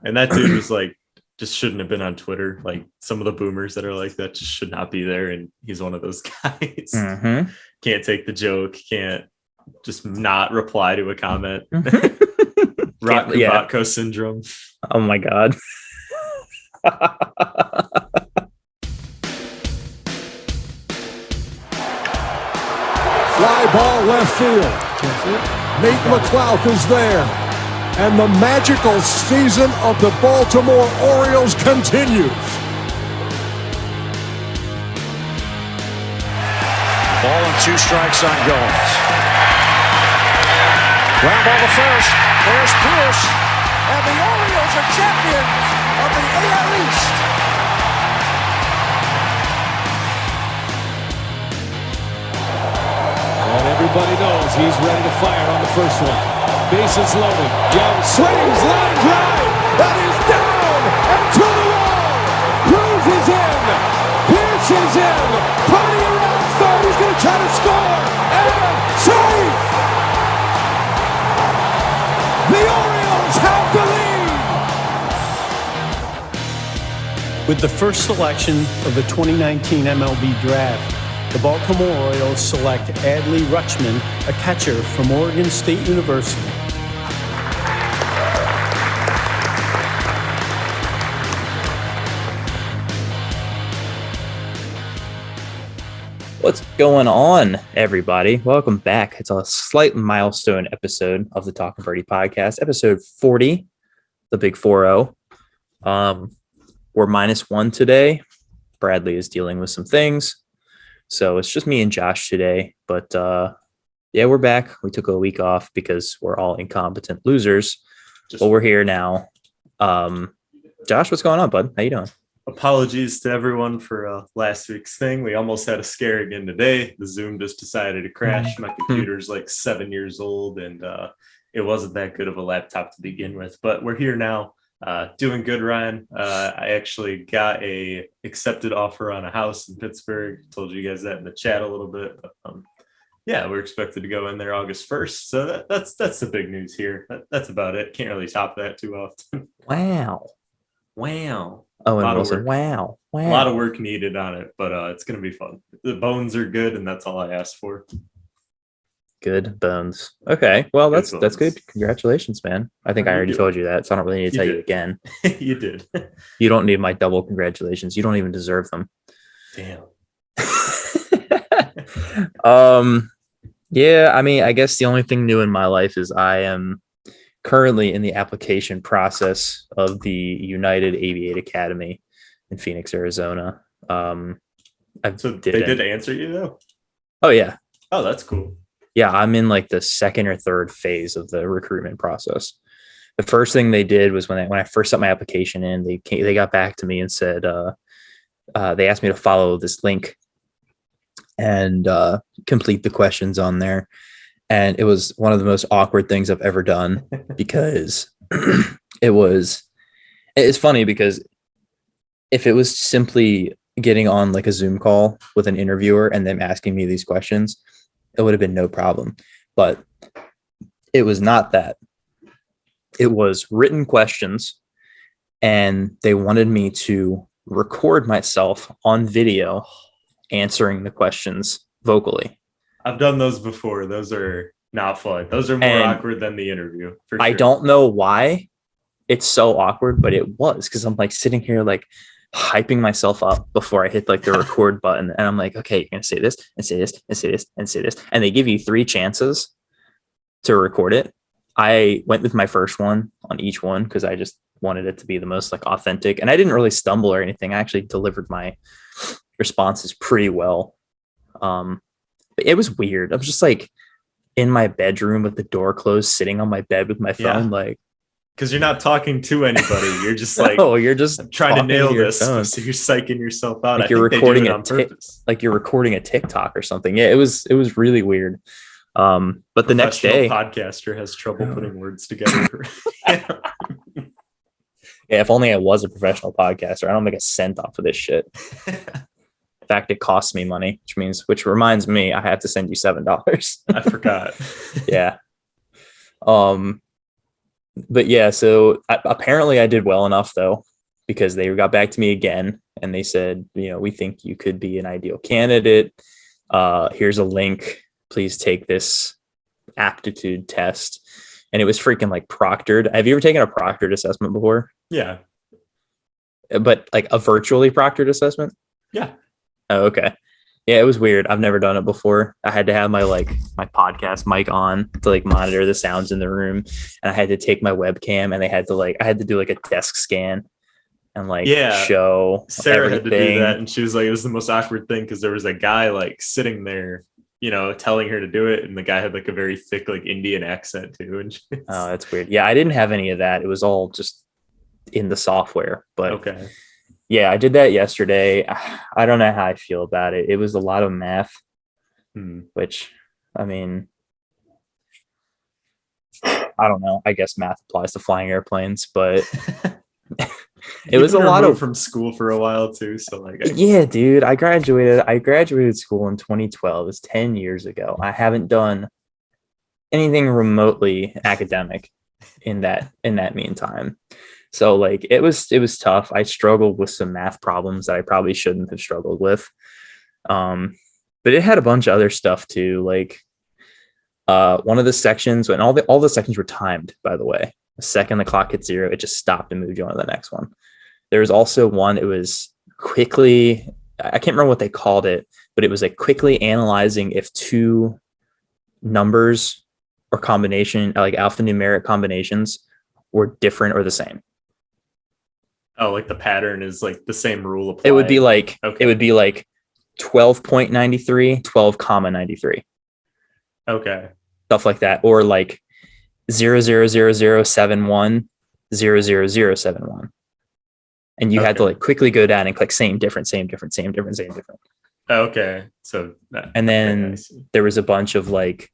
And that dude was like, just shouldn't have been on Twitter. Like some of the boomers that are like that just should not be there. And he's one of those guys. Mm-hmm. Can't take the joke. Can't just not reply to a comment. Rock Kubatko syndrome. Oh my God. Fly ball left field. Nate McClouth is there. And the magical season of the Baltimore Orioles continues. Ball and 2 strikes on Gomes. Ground ball to first. There's Pierce. And the Orioles are champions of the AL East. And everybody knows he's ready to fire on the first one. Bases loaded. Young swings, line drive. That is down and to the wall. Cruz is in. Pierce is in. Party around third. He's going to try to score. And safe. The Orioles have the lead. With the first selection of the 2019 MLB Draft, the Baltimore Orioles select Adley Rutschman, a catcher from Oregon State University. What's going on, everybody? Welcome back. It's a slight milestone episode of the Talking Birdie podcast, episode 40, the big 4-0. We're -1 today. Bradley is dealing with some things. So it's just me and Josh today, but yeah, we're back. We took a week off because we're all incompetent losers, but we're here now. Josh, what's going on, bud? How you doing? Apologies to everyone for last week's thing. We almost had a scare again today. The Zoom just decided to crash. My computer's like 7 years old, and it wasn't that good of a laptop to begin with, but we're here now. Doing good, Ryan. I actually got a accepted offer on a house in Pittsburgh. Told you guys that in the chat a little bit. But, yeah, we're expected to go in there August 1st. So that's the big news here. That's about it. Can't really top that too often. Wow. Oh, and Wilson. Wow. A lot of work needed on it, but it's going to be fun. The bones are good, and that's all I asked for. Good bones. Okay. Well, that's good. Congratulations, man. I think I already told you that, so I don't really need to tell you again. You did. You don't need my double congratulations. You don't even deserve them. Damn. Yeah, I mean, I guess the only thing new in my life is I am currently in the application process of the United Aviate Academy in Phoenix, Arizona. So they did answer you though? Oh yeah. Oh, that's cool. Yeah, I'm in like the second or third phase of the recruitment process. The first thing they did was when I first set my application in, they got back to me and said they asked me to follow this link and complete the questions on there. And it was one of the most awkward things I've ever done because it's funny because if it was simply getting on like a Zoom call with an interviewer and them asking me these questions, it would have been no problem. But it was not that. It was written questions, and they wanted me to record myself on video answering the questions vocally. I've done those before. Those are not fun. Those are more awkward than the interview. For sure. I don't know why it's so awkward, but it was because I'm like sitting here like hyping myself up before I hit like the record button. And I'm like, okay, you're going to say this and say this and say this and say this. And they give you 3 chances to record it. I went with my first one on each one because I just wanted it to be the most like authentic. And I didn't really stumble or anything. I actually delivered my responses pretty well. But it was weird. I was just like in my bedroom with the door closed, sitting on my bed with my phone, like because you're not talking to anybody. You're just like, no, you're just trying to nail this. So you're psyching yourself out. Like you're recording it on purpose. Like you're recording a TikTok or something. Yeah, it was really weird. But the next day, podcaster has trouble putting words together. Yeah, if only I was a professional podcaster. I don't make a cent off of this shit. In fact, it costs me money, which reminds me, I have to send you $7. I forgot. Yeah. But yeah, so apparently I did well enough though, because they got back to me again and they said, we think you could be an ideal candidate. Here's a link. Please take this aptitude test. And it was freaking like proctored. Have you ever taken a proctored assessment before? Yeah. But like a virtually proctored assessment? Yeah. Oh, okay. Yeah, it was weird. I've never done it before. I had to have my podcast mic on to like monitor the sounds in the room, and I had to take my webcam, and I had to do like a desk scan and show Sarah everything. had to do that, and she was like, it was the most awkward thing because there was a guy like sitting there, telling her to do it, and the guy had like a very thick like Indian accent too. And oh, that's weird. Yeah, I didn't have any of that. It was all just in the software. But okay. Yeah, I did that yesterday. I don't know how I feel about it. It was a lot of math, which, I mean, I don't know. I guess math applies to flying airplanes, but it was a lot of from school for a while too. So yeah, dude, I graduated school in 2012. It's 10 years ago. I haven't done anything remotely academic in that meantime. So like it was tough. I struggled with some math problems that I probably shouldn't have struggled with. But it had a bunch of other stuff too. Like one of the sections, when all the sections were timed, by the way. The second the clock hit 0, it just stopped and moved you on to the next one. There was also one, it was quickly, I can't remember what they called it, but it was like quickly analyzing if two numbers or combination, like alphanumeric combinations, were different or the same. Oh, like the pattern is like the same rule applied. It would be like 12.93, 12,93. Okay. Stuff like that. Or like 0.00071, 0.00071. And you had to like quickly go down and click same, different, same, different, same, different, same, different. Okay. So and then there was a bunch of like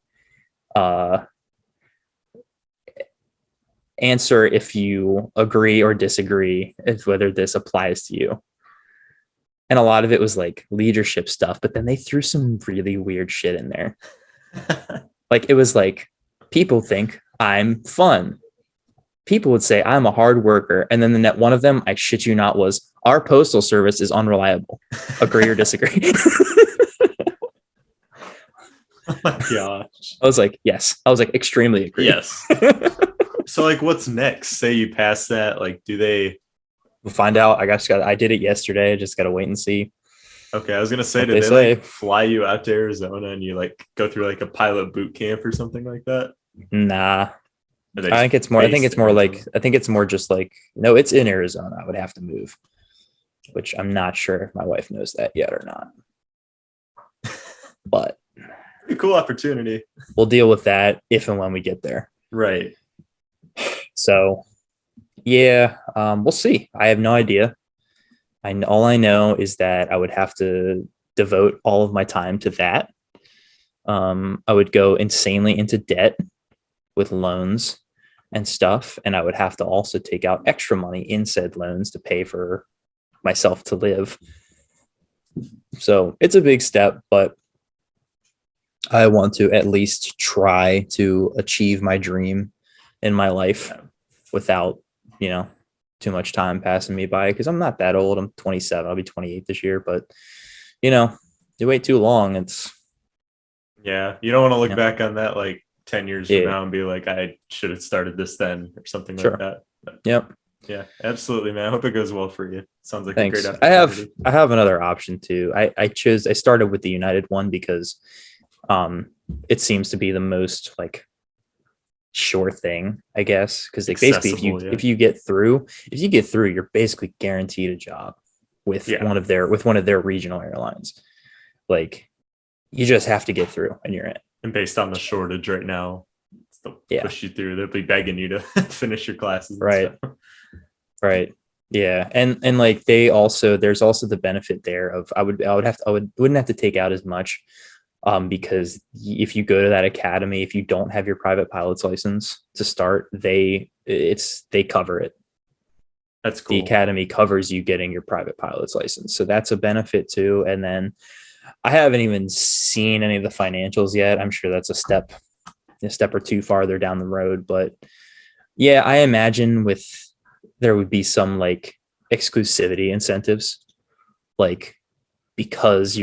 answer if you agree or disagree if whether this applies to you. And a lot of it was like leadership stuff, but then they threw some really weird shit in there. Like it was like, people think I'm fun. People would say I'm a hard worker. And then one of them, I shit you not, was our postal service is unreliable. Agree or disagree? Oh my gosh. I was like, yes. I was like, extremely agree. Yes. So like what's next? Say you pass that, like do they We'll find out. I did it yesterday. I just gotta wait and see. Okay, I was gonna say, did they like fly you out to Arizona and you like go through like a pilot boot camp or something like that? Nah. I think it's more just like, no, it's in Arizona. I would have to move, which I'm not sure if my wife knows that yet or not. But pretty cool opportunity. We'll deal with that if and when we get there. Right. So yeah, we'll see. I have no idea. All I know is that I would have to devote all of my time to that. I would go insanely into debt with loans and stuff, and I would have to also take out extra money in said loans to pay for myself to live. So it's a big step, but I want to at least try to achieve my dream in my life without, too much time passing me by, because I'm not that old. I'm 27. I'll be 28 this year, but you wait too long. You don't want to look back on that like 10 years from now and be like, I should have started this then or something like that. But, yep. Yeah, absolutely, man. I hope it goes well for you. Sounds like Thanks. a great opportunity. I have another option too. I started with the United one because it seems to be the most like sure thing, I guess, because like basically if you get through, you're basically guaranteed a job with one of their regional airlines. Like you just have to get through and you're in. And based on the shortage right now, they'll push you through. They'll be begging you to finish your classes. Right. Right. Yeah. And like there's also the benefit there of I wouldn't have to take out as much. Because if you go to that academy, if you don't have your private pilot's license to start, they cover it. That's cool. The academy covers you getting your private pilot's license. So that's a benefit too. And then I haven't even seen any of the financials yet. I'm sure that's a step or two farther down the road, but Yeah, I imagine there would be some like exclusivity incentives, like because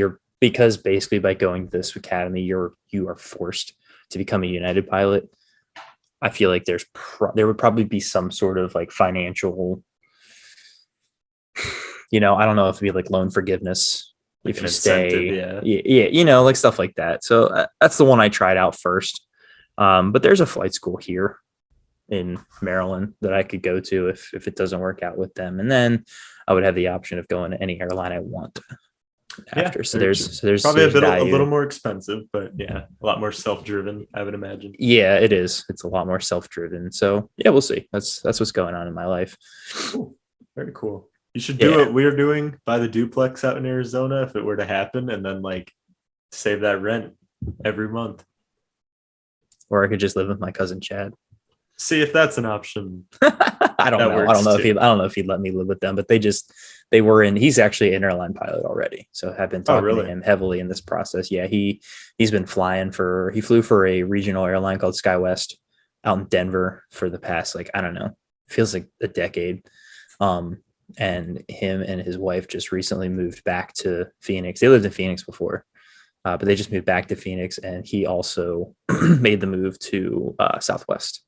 basically by going to this academy, you are forced to become a United pilot. I feel like there would probably be some sort of like financial, I don't know if it'd be like loan forgiveness Like if an you incentive, stay, yeah. yeah, like stuff like that. So that's the one I tried out first. But there's a flight school here in Maryland that I could go to if it doesn't work out with them, and then I would have the option of going to any airline I want after. So very there's true. Probably a value. little more expensive, but yeah, a lot more self-driven, I would imagine. Yeah, it is. It's a lot more self-driven. So yeah, we'll see. That's what's going on in my life. Ooh, very cool. You should do what we're doing, buy the duplex out in Arizona if it were to happen, and then like save that rent every month. Or I could just live with my cousin Chad. See if that's an option. I don't know. I don't know if he'd let me live with them, but he's actually an airline pilot already. So I've been talking to him heavily in this process. Yeah, he's been he flew for a regional airline called SkyWest out in Denver for the past, like, I don't know, feels like a decade. And him and his wife just recently moved back to Phoenix. They lived in Phoenix before, but they just moved back to Phoenix, and he also made the move to Southwest.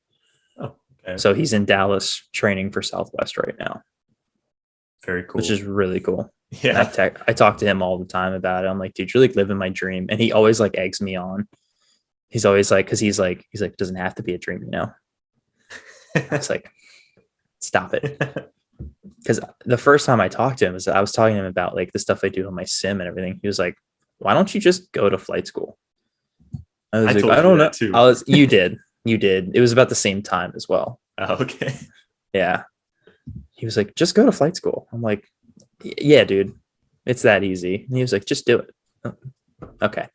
Oh, okay. So he's in Dallas training for Southwest right now. Very cool. Which is really cool. Yeah. I talk to him all the time about it. I'm like, dude, you're like living my dream. And he always like eggs me on. He's always like, because he's like, it doesn't have to be a dream, It's like, stop it. Because the first time I talked to him I was talking to him about like the stuff I do on my sim and everything. He was like, why don't you just go to flight school? I was like, I don't know. Too. You did. It was about the same time as well. Oh, okay. Yeah. He was like, just go to flight school. I'm like, yeah, dude, it's that easy. And he was like, just do it. Okay.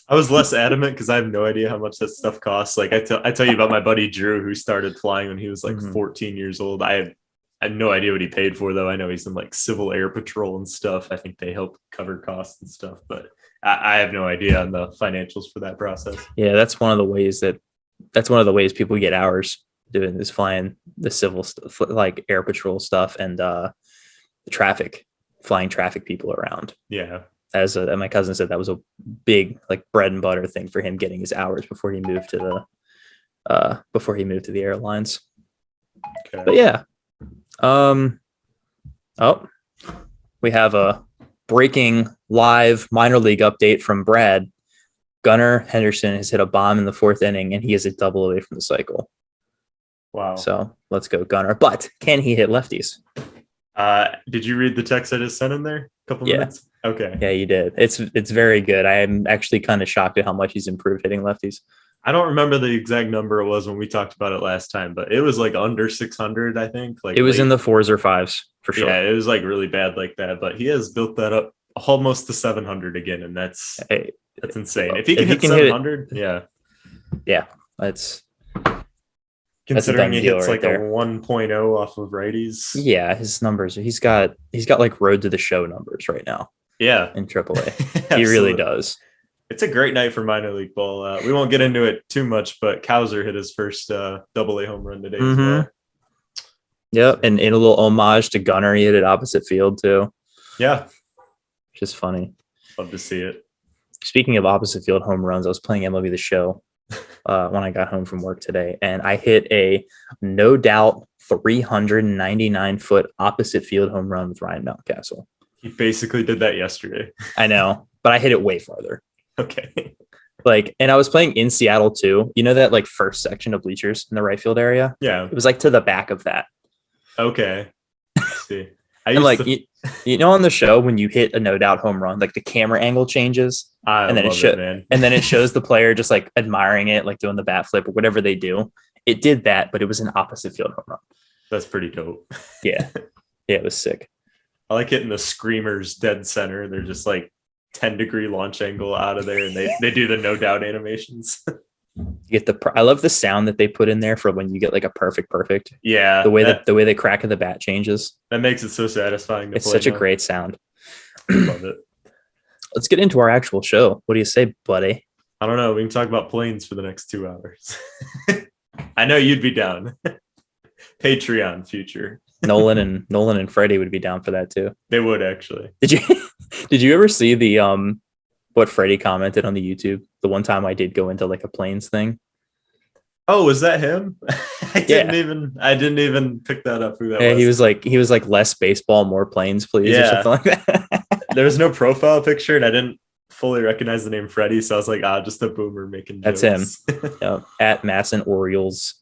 I was less adamant because I have no idea how much that stuff costs. Like I tell you about my buddy Drew, who started flying when he was like 14 years old. I have no idea what he paid for, though. I know he's in like Civil Air Patrol and stuff. I think they help cover costs and stuff, but I have no idea on the financials for that process. Yeah, that's one of the ways people get hours doing this, flying the civil stuff, like Air Patrol stuff, and flying traffic people around. Yeah. As my cousin said, that was a big like bread and butter thing for him getting his hours before he moved to the airlines. Okay. But yeah. We have a breaking live minor league update from Brad. Gunnar Henderson has hit a bomb in the fourth inning, and he is a double away from the cycle. Wow. So let's go Gunnar. But can he hit lefties? Did you read the text I just sent in there? A couple minutes? Okay. Yeah, you did. It's very good. I am actually kind of shocked at how much he's improved hitting lefties. I don't remember the exact number it was when we talked about it last time, but it was like under 600, I think. Like it was in the 4s or 5s for sure. Yeah, it was like really bad like that, but he has built that up almost to 700 again, and that's insane. If he can hit 700, yeah, that's considering he hits like there. a 1.0 off of righties. Yeah, his numbers. He's got like road to the show numbers right now. Yeah, in AAA, he really does. It's a great night for minor league ball. We won't get into it too much, but Kowser hit his first AA home run today as well. Yep, and in a little homage to Gunnar, he hit it opposite field too. Yeah, which is funny. Love to see it. Speaking of opposite field home runs, I was playing MLB The Show when I got home from work today, and I hit a no doubt 399-foot opposite field home run with Ryan Mountcastle. He basically did that yesterday. I know, but I hit it way farther. Okay. Like, and I was playing in Seattle too. You know that like first section of bleachers in the right field area? Yeah. It was like to the back of that. Okay. Let's see. And like, you know, on the show, when you hit a no doubt home run, like the camera angle changes and then it shows the player just like admiring it, like doing the bat flip or whatever they do. It did that, but it was an opposite field home run. That's pretty dope. Yeah. Yeah. It was sick. I like hitting the screamers dead center. They're just like 10-degree launch angle out of there, and they do the no doubt animations. You get I love the sound that they put in there for when you get like a perfect. Yeah, the way the crack of the bat changes. That makes it so satisfying. It's such a great sound. Love it. Let's get into our actual show. What do you say, buddy? I don't know. We can talk about planes for the next 2 hours. I know you'd be down. Patreon future. Nolan and Freddie would be down for that too. They would actually. Did you ever see the what Freddie commented on the YouTube the one time I did go into like a planes thing? Oh, was that him? I didn't even pick that up. Who that was? He was like less baseball, more planes, please, or something like that. There was no profile picture, and I didn't fully recognize the name Freddie, so I was like, just a boomer making jokes. That's him. At Masson Orioles.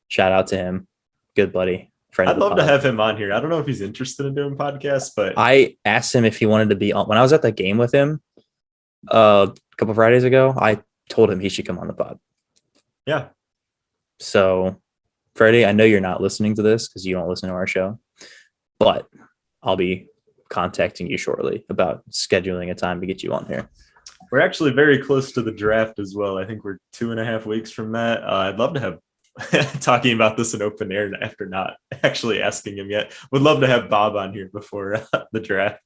Shout out to him. Good buddy. I'd love to have him on here. I don't know if he's interested in doing podcasts, but I asked him if he wanted to be on. When I was at the game with him a couple Fridays ago, I told him he should come on the pod. Yeah. So, Freddie, I know you're not listening to this because you don't listen to our show, but I'll be contacting you shortly about scheduling a time to get you on here. We're actually very close to the draft as well. I think we're 2.5 weeks from that. I'd love to have talking about this in open air after not actually asking him yet. Would love to have Bob on here before the draft.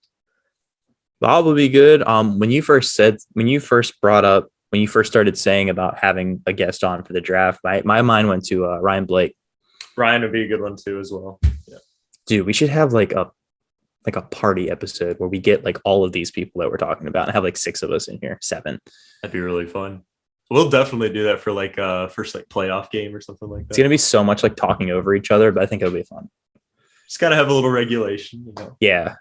Bob would be good. When you first started saying about having a guest on for the draft, my mind went to Ryan Blake. Ryan would be a good one too as well. Yeah. Dude, we should have like a party episode where we get like all of these people that we're talking about and have like 6 of us in here, 7. That'd be really fun. We'll definitely do that for like first like playoff game or something like that. It's gonna be so much like talking over each other, but I think it'll be fun. Just gotta have a little regulation, you know. Yeah.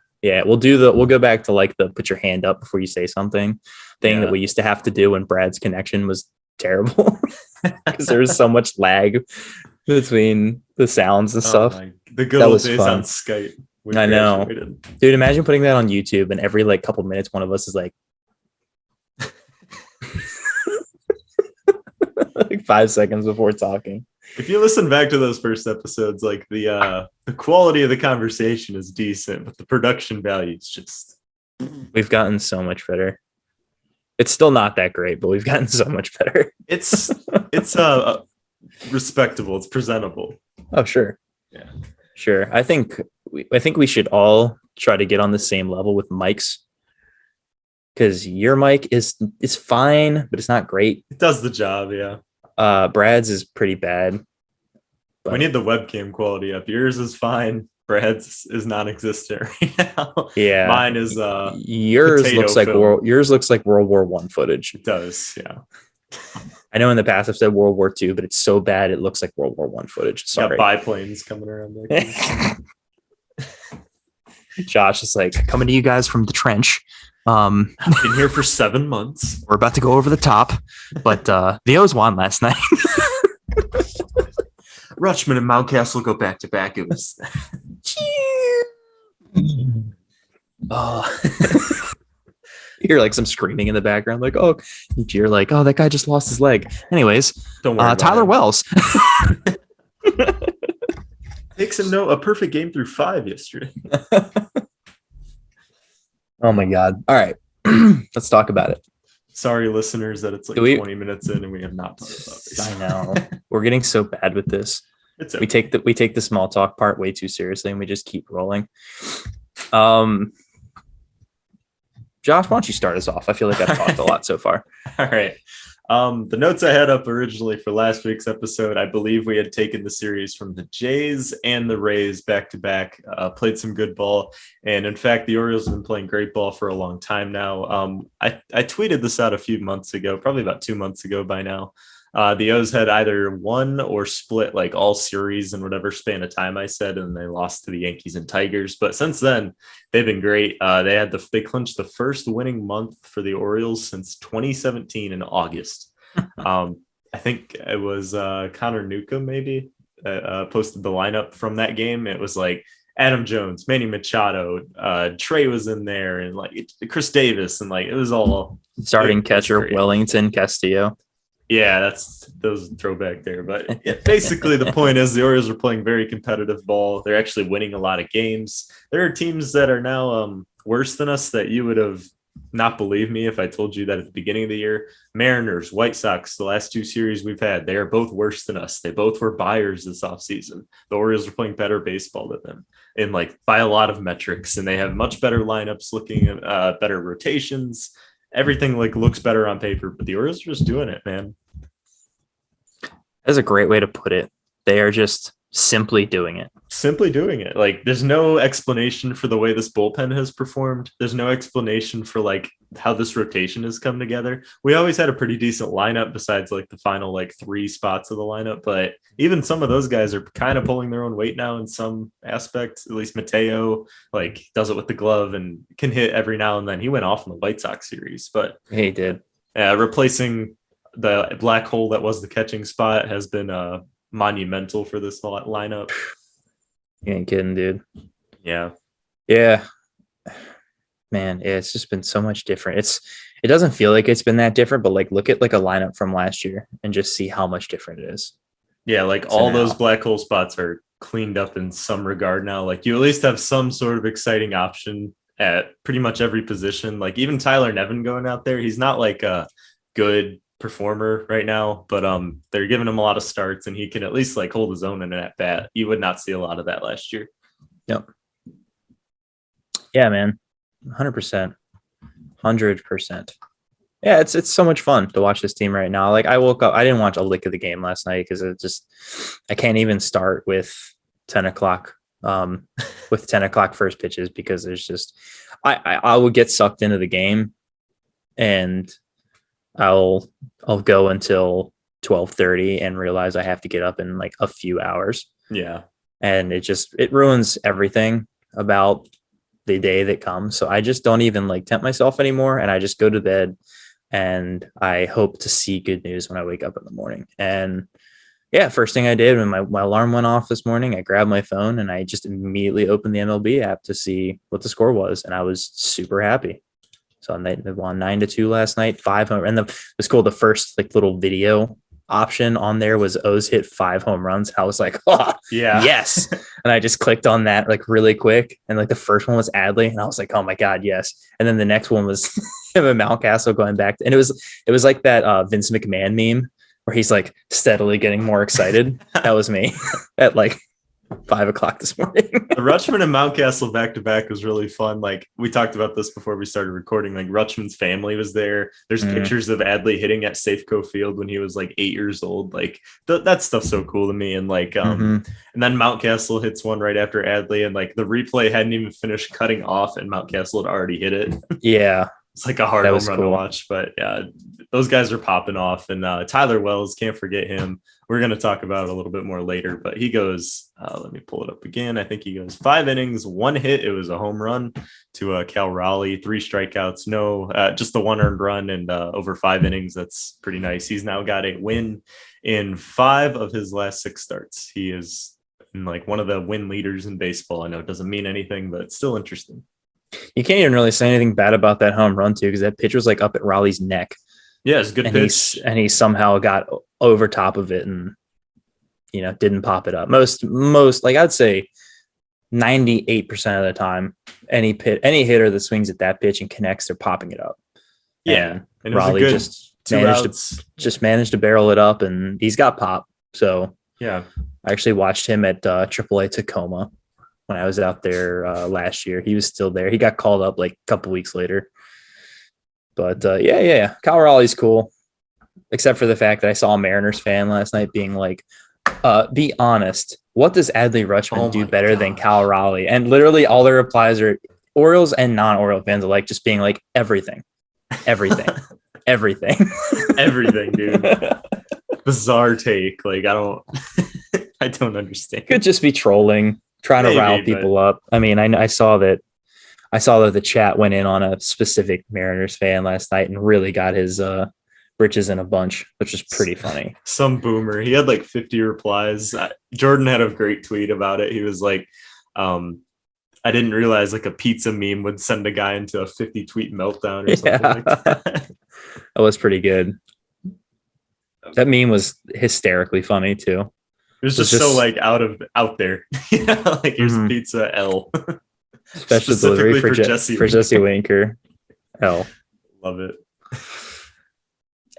We'll go back to like the put your hand up before you say something thing that we used to have to do when Brad's connection was terrible because there was so much lag between the sounds and stuff. The good old days on Skype. I know. Dude, imagine putting that on YouTube and every like couple minutes one of us is like like 5 seconds before talking. If you listen back to those first episodes, like the quality of the conversation is decent, but the production value is just. We've gotten so much better. It's still not that great, but we've gotten so much better. It's respectable. It's presentable. Oh, sure. Yeah, sure. I think we should all try to get on the same level with mics. Because your mic is fine, but it's not great. It does the job, yeah. Brad's is pretty bad. We need the webcam quality up. Yours is fine. Brad's is non-existent right now. Yeah, mine is. Yours looks like World War I footage. It does, yeah. I know in the past I've said World War II, but it's so bad it looks like World War I footage. Sorry. Got biplanes coming around there. Josh is like coming to you guys from the trench. I've been here for 7 months. We're about to go over the top, but the O's won last night. Rutschman and Mountcastle go back to back. It was. You hear like some screaming in the background, like, oh, you're like, oh, that guy just lost his leg. Anyways, don't worry. Tyler Wells takes a perfect game through 5 yesterday. Oh my God. All right. Let's talk about it. Sorry, listeners, that it's like 20 minutes in and we have not talked about this. I know. We're getting so bad with this. It's okay. We take the small talk part way too seriously and we just keep rolling. Josh, why don't you start us off? I feel like I've talked a lot so far. All right. The notes I had up originally for last week's episode, I believe we had taken the series from the Jays and the Rays back to back, played some good ball. And in fact, the Orioles have been playing great ball for a long time now. I tweeted this out a few months ago, probably about 2 months ago by now. The O's had either won or split like all series in whatever span of time I said, and they lost to the Yankees and Tigers. But since then, they've been great. They clinched the first winning month for the Orioles since 2017 in August. I think it was Connor Newcomb maybe posted the lineup from that game. It was like Adam Jones, Manny Machado, Trey was in there, and like Chris Davis, and like it was all starting catcher Wellington Castillo. Yeah, those throwback there. But basically the point is the Orioles are playing very competitive ball. They're actually winning a lot of games. There are teams that are now worse than us that you would have not believed me if I told you that at the beginning of the year. Mariners, White Sox, the last 2 series we've had, they are both worse than us. They both were buyers this offseason. The Orioles are playing better baseball than them in like by a lot of metrics, and they have much better lineups, looking at better rotations. Everything like looks better on paper, but the Orioles are just doing it, man. That's a great way to put it. They are just simply doing it. Simply doing it. Like, there's no explanation for the way this bullpen has performed. There's no explanation for like how this rotation has come together. We always had a pretty decent lineup besides like the final like 3 spots of the lineup, but even some of those guys are kind of pulling their own weight now in some aspects. At least Mateo like does it with the glove and can hit every now and then. He went off in the White Sox series, but He did. replacing the black hole that was the catching spot has been monumental for this lineup. You ain't kidding, dude. Yeah. Yeah. Man, it's just been so much different. It doesn't feel like it's been that different, but like look at like a lineup from last year and just see how much different it is. Yeah, like all those black hole spots are cleaned up in some regard now. Like you at least have some sort of exciting option at pretty much every position. Like even Tyler Nevin going out there, he's not like a good performer right now, but they're giving him a lot of starts and he can at least like hold his own in an at bat. You would not see a lot of that last year. Yep. Yeah, man. 100%. 100%. Yeah, it's so much fun to watch this team right now. Like I woke up, I didn't watch a lick of the game last night because I can't even start with 10 o'clock with 10 o'clock first pitches because there's just I will get sucked into the game and I'll go until 12:30 and realize I have to get up in like a few hours. Yeah. And it ruins everything about the day that comes. So I just don't even like tempt myself anymore. And I just go to bed and I hope to see good news when I wake up in the morning. And yeah, first thing I did when my alarm went off this morning, I grabbed my phone and I just immediately opened the MLB app to see what the score was. And I was super happy. So they won 9-2 last night, 5 home. And it was cool. The first like little video option on there was O's hit 5 home runs. I was like, oh yeah, yes. And I just clicked on that like really quick. And like the first one was Adley. And I was like, oh my God, yes. And then the next one was him and Mountcastle going back. And it was like that Vince McMahon meme where he's like steadily getting more excited. That was me at like 5 o'clock this morning. The Rutschman and Mountcastle back to back was really fun. Like we talked about this before we started recording. Like Rutschman's family was there. There's pictures of Adley hitting at Safeco Field when he was like 8 years old. Like that stuff's so cool to me. And like and then Mountcastle hits one right after Adley, and like the replay hadn't even finished cutting off, and Mountcastle had already hit it. Yeah, it's like a hard home run cool to watch. But yeah, those guys are popping off. And Tyler Wells, can't forget him. We're going to talk about it a little bit more later, but he goes, let me pull it up again. I think he goes 5 innings, 1 hit. It was a home run to Cal Raleigh, 3 strikeouts, just the 1 earned run and over 5 innings. That's pretty nice. He's now got a win in 5 of his last 6 starts. He is like one of the win leaders in baseball. I know it doesn't mean anything, but it's still interesting. You can't even really say anything bad about that home run too, because that pitch was like up at Raleigh's neck. Yeah, it's a good pitch. And he somehow got over top of it and, didn't pop it up. Most like I'd say 98% of the time, any hitter that swings at that pitch and connects, they're popping it up. Yeah. And Raleigh just managed to barrel it up, and he's got pop. So yeah, I actually watched him at AAA Tacoma when I was out there last year. He was still there. He got called up like a couple weeks later. But yeah. Cal Raleigh's cool, except for the fact that I saw a Mariners fan last night being like, be honest, what does Adley Rutschman do better than Cal Raleigh? And literally all their replies are Orioles and non-Oriole fans alike, just being like, everything, everything, dude. Bizarre take. Like, I don't understand. Could just be trolling, trying to rile people up. I mean, I saw that the chat went in on a specific Mariners fan last night and really got his britches in a bunch, which is pretty funny. Some boomer. He had like 50 replies. Jordan had a great tweet about it. He was like, I didn't realize like a pizza meme would send a guy into a 50 tweet meltdown or something like that. That was pretty good. That meme was hysterically funny too. It was just so like out there. Like here's pizza L. Special delivery for Jesse Winker. L. Love it.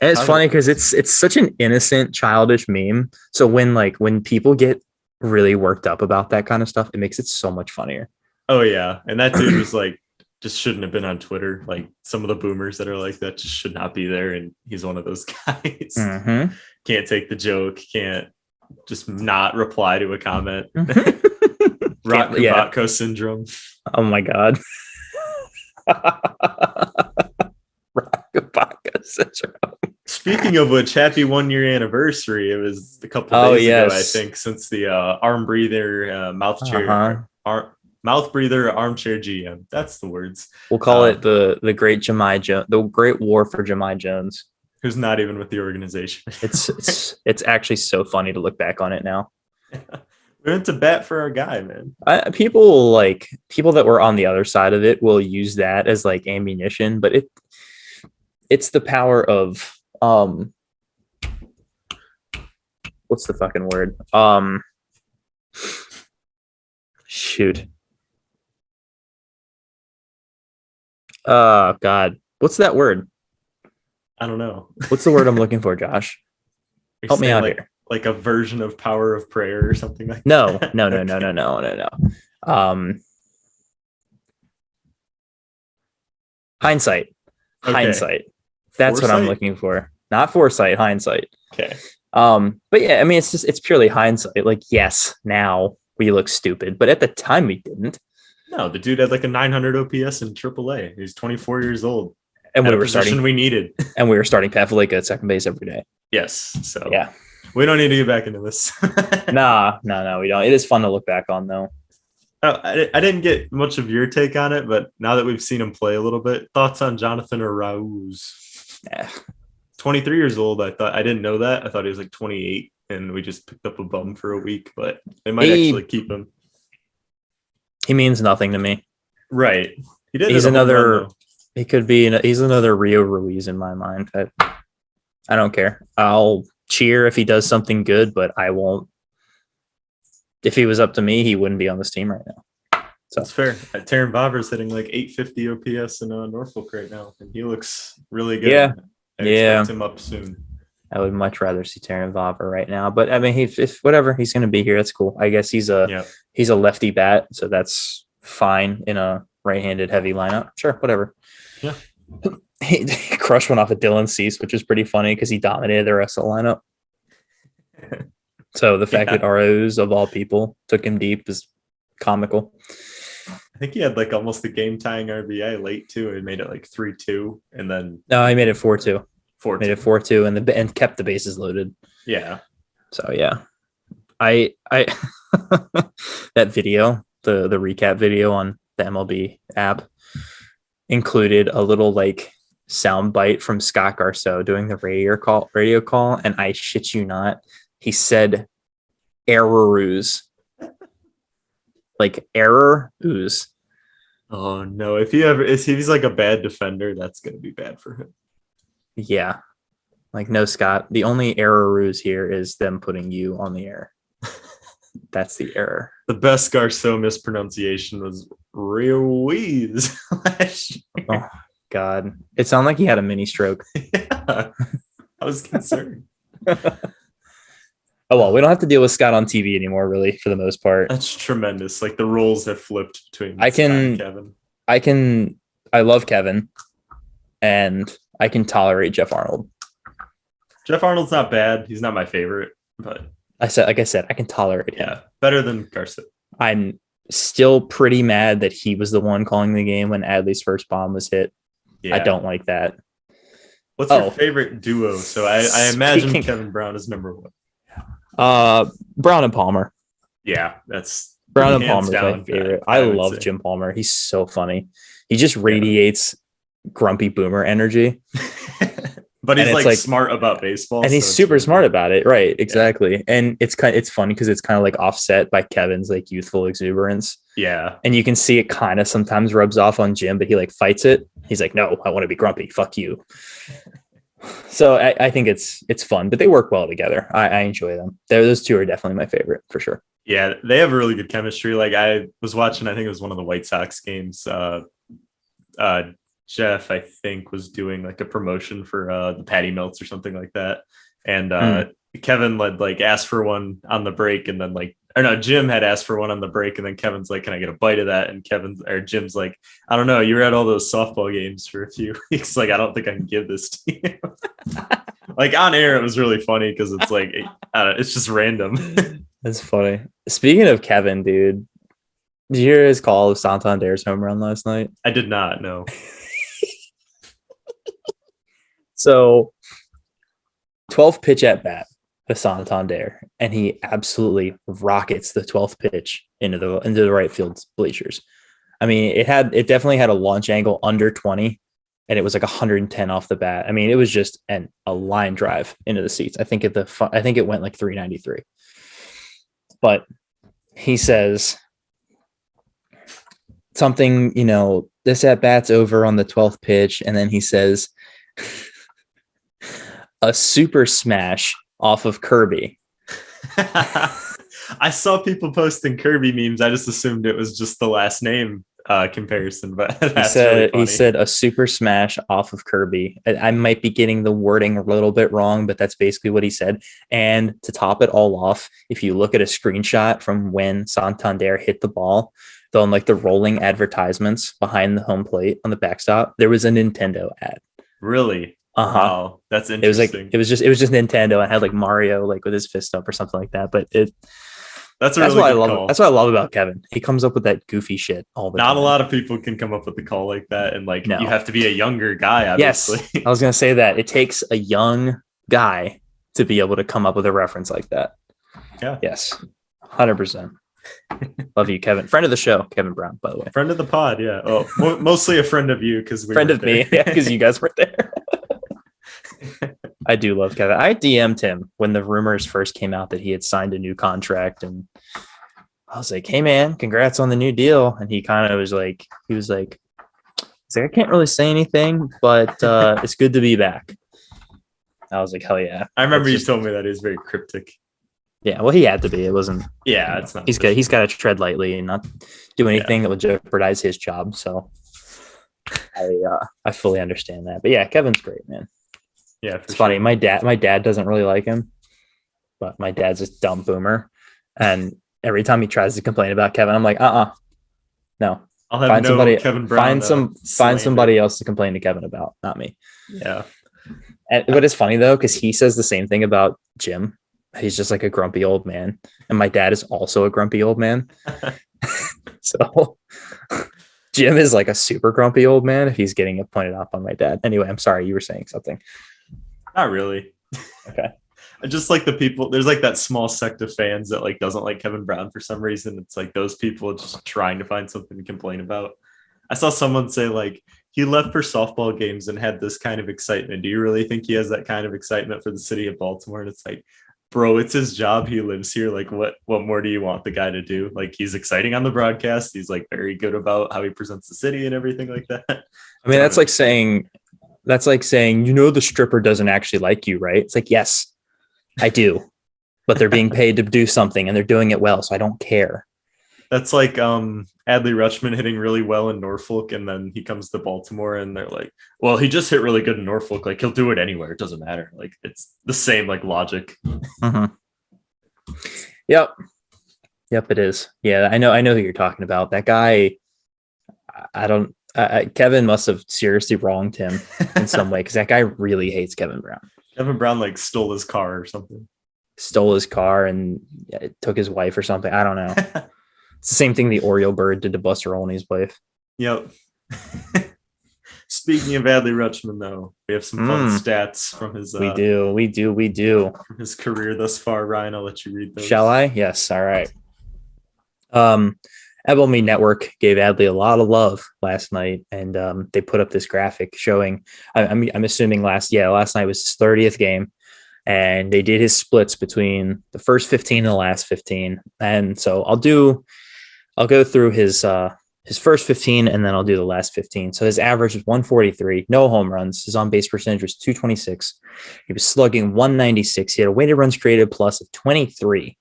And it's funny because it's such an innocent, childish meme. So when people get really worked up about that kind of stuff, it makes it so much funnier. Oh yeah, and that dude was like, just shouldn't have been on Twitter. Like some of the boomers that are like that just should not be there, and he's one of those guys. Can't take the joke. Can't just not reply to a comment. Rock Yeah. Kubatko syndrome. Oh my god. Rockabaka syndrome. Speaking of which, happy 1 year anniversary. It was a couple of days ago, I think, since the arm breather, mouth chair, mouth breather, armchair GM. That's the words. We'll call it the great Jemai Jones, the great war for Jemai Jones, who's not even with the organization. it's actually so funny to look back on it now. We went to bat for our guy, man. People that were on the other side of it will use that as like ammunition, but it's the power of what's the fucking word? Shoot. Oh God. What's that word? I don't know. What's the word I'm looking for, Josh? Help me out here. Like a version of power of prayer or something like no, that. No. Hindsight. Okay. Hindsight. That's foresight? What I'm looking for. Not foresight, hindsight. Okay. But yeah, I mean, it's purely hindsight. Like, yes, now we look stupid, but at the time we didn't. No, the dude had like a 900 OPS in AAA. He's 24 years old. And we were starting. We needed. And we were starting Pavlika at second base every day. Yes. So yeah. We don't need to get back into this. No, we don't. It is fun to look back on, though. I didn't get much of your take on it, but now that we've seen him play a little bit, thoughts on Jonathan Arauz? 23 years old. I didn't know that. I thought he was like 28, and we just picked up a bum for a week, but they might actually keep him. He means nothing to me. Right. He did. He's another. He could be. He's another Rio Ruiz in my mind. I don't care. I'll cheer if he does something good, but I won't. If he was up to me, he wouldn't be on this team right now. So that's fair. Taron Bauer's hitting like 850 OPS in Norfolk right now, and he looks really good. Yeah, I expect him up soon. I would much rather see Taron Bauer right now, but I mean, if whatever, he's going to be here. That's cool. I guess he's a lefty bat, so that's fine in a right-handed heavy lineup. Sure, whatever. Yeah. He crushed one off of Dylan Cease, which is pretty funny because he dominated the rest of the lineup. So the fact that Arauz, of all people, took him deep is comical. I think he had like almost the game-tying RBI late too. He made it like 3-2, and then no, he made it 4-2. 4-2. Made it 4-2, and kept the bases loaded. Yeah. So yeah, I that video, the recap video on the MLB app, included a little like sound bite from Scott Garceau doing the radio call, and I shit you not, he said error-ooze. Like error-ooze. Oh no, if he's like a bad defender, that's gonna be bad for him. Yeah. Like, no, Scott, the only error-ooze here is them putting you on the air. That's the error. The best Garceau mispronunciation was Ruiz last year. Oh God. It sounded like he had a mini stroke. Yeah. I was concerned. Oh well, we don't have to deal with Scott on TV anymore, really, for the most part. That's tremendous. Like the roles have flipped between Scott and Kevin. I love Kevin, and I can tolerate Jeff Arnold. Jeff Arnold's not bad. He's not my favorite, but I said, I can tolerate him. Yeah, better than Garceau. I'm still pretty mad that he was the one calling the game when Adley's first bomb was hit. Yeah. I don't like that. What's your favorite duo? So I imagine Kevin Brown is number one. Brown and Palmer. Yeah, that's Brown and Palmer is my favorite. I love Jim Palmer. He's so funny. He just radiates grumpy boomer energy. But he's like smart about baseball. And he's super smart about it. Right. Exactly. Yeah. And it's funny because it's kind of like offset by Kevin's like youthful exuberance. Yeah. And you can see it kind of sometimes rubs off on Jim, but he like fights it. He's like, no, I want to be grumpy. Fuck you. So I think it's fun, but they work well together. I enjoy them. Those two are definitely my favorite for sure. Yeah. They have a really good chemistry. Like I was watching, I think it was one of the White Sox games. Jeff, I think, was doing like a promotion for the Patty Melts or something like that. And Kevin asked for one on the break, and then Jim had asked for one on the break, and then Kevin's like, can I get a bite of that? And Jim's like, I don't know, you were at all those softball games for a few weeks. Like, I don't think I can give this to you. Like on air, it was really funny because it's like it's just random. That's funny. Speaking of Kevin, dude, did you hear his call of Santander's home run last night? I did not know. So 12th pitch at bat to Santander, and he absolutely rockets the 12th pitch into the right field bleachers. I mean, it definitely had a launch angle under 20, and it was like 110 off the bat. I mean, it was just a line drive into the seats. I think it went like 393. But he says something, this at bat's over on the 12th pitch, and then he says a super smash off of Kirby. I saw people posting Kirby memes. I just assumed it was just the last name comparison, but he said a super smash off of Kirby. I might be getting the wording a little bit wrong, but that's basically what he said. And to top it all off, if you look at a screenshot from when Santander hit the ball, on like the rolling advertisements behind the home plate on the backstop, there was a Nintendo ad. Really? Uh-huh. Wow, that's interesting. It was just Nintendo and had like Mario like with his fist up or something like that. But that's what I love. That's what I love about Kevin. He comes up with that goofy shit all the time. Not a lot of people can come up with a call like that, and like you have to be a younger guy. Obviously. Yes, I was gonna say that it takes a young guy to be able to come up with a reference like that. Yeah. Yes, 100%. Love you, Kevin. Friend of the show, Kevin Brown, by the way. Friend of the pod, yeah. Oh, mostly a friend of you because friend of me, yeah, because you guys were there. I do love Kevin. I DM'd him when the rumors first came out that he had signed a new contract, and I was like, "Hey, man, congrats on the new deal." And he kind of was like, "I can't really say anything, but it's good to be back." I was like, "Hell yeah!" I remember you told me that. He was very cryptic. Yeah, well, he had to be. It wasn't. Yeah, it's not. He's got to tread lightly and not do anything that would jeopardize his job. So I fully understand that. But yeah, Kevin's great, man. Yeah, it's funny. My dad doesn't really like him, but my dad's a dumb boomer, and every time he tries to complain about Kevin, I'm like, no. I'll have find somebody. Kevin Brown. Find somebody else to complain to Kevin about, not me. Yeah. But it's funny though, because he says the same thing about Jim. He's just like a grumpy old man, and my dad is also a grumpy old man. So Jim is like a super grumpy old man if he's getting it pointed out on my dad. Anyway, I'm sorry, you were saying something. Not really. Okay. I just like the people. There's like that small sect of fans that like doesn't like Kevin Brown for some reason. It's like those people just trying to find something to complain about. I saw someone say like he left for softball games and had this kind of excitement. Do you really think he has that kind of excitement for the city of Baltimore? And it's like, bro, it's his job. He lives here. Like, what more do you want the guy to do? Like, he's exciting on the broadcast. He's like very good about how he presents the city and everything like that. I mean, that's like saying, the stripper doesn't actually like you, right? It's like, yes, I do, but they're being paid to do something and they're doing it well, so I don't care. That's like Adley Rutschman hitting really well in Norfolk, and then he comes to Baltimore and they're like, well, he just hit really good in Norfolk. Like, he'll do it anywhere. It doesn't matter. Like, it's the same like logic. Mm-hmm. Yep, it is. Yeah, I know who you're talking about. That guy, Kevin must have seriously wronged him in some way, because that guy really hates Kevin Brown. Kevin Brown like stole his car or something. Stole his car and took his wife or something. I don't know. It's the same thing the Oriole bird did to Buster Olney's wife. Yep. Speaking of Adley Rutschman, though, we have some fun stats from his. We do. From his career thus far, Ryan. I'll let you read those. Shall I? Yes. All right. MLB Network gave Adley a lot of love last night, and they put up this graphic showing. I'm assuming last night was his 30th game, and they did his splits between the first 15 and the last 15. And so I'll go through his first 15, and then I'll do the last 15. So his average was 143, no home runs. His on-base percentage was 226. He was slugging 196. He had a weighted runs created plus of 23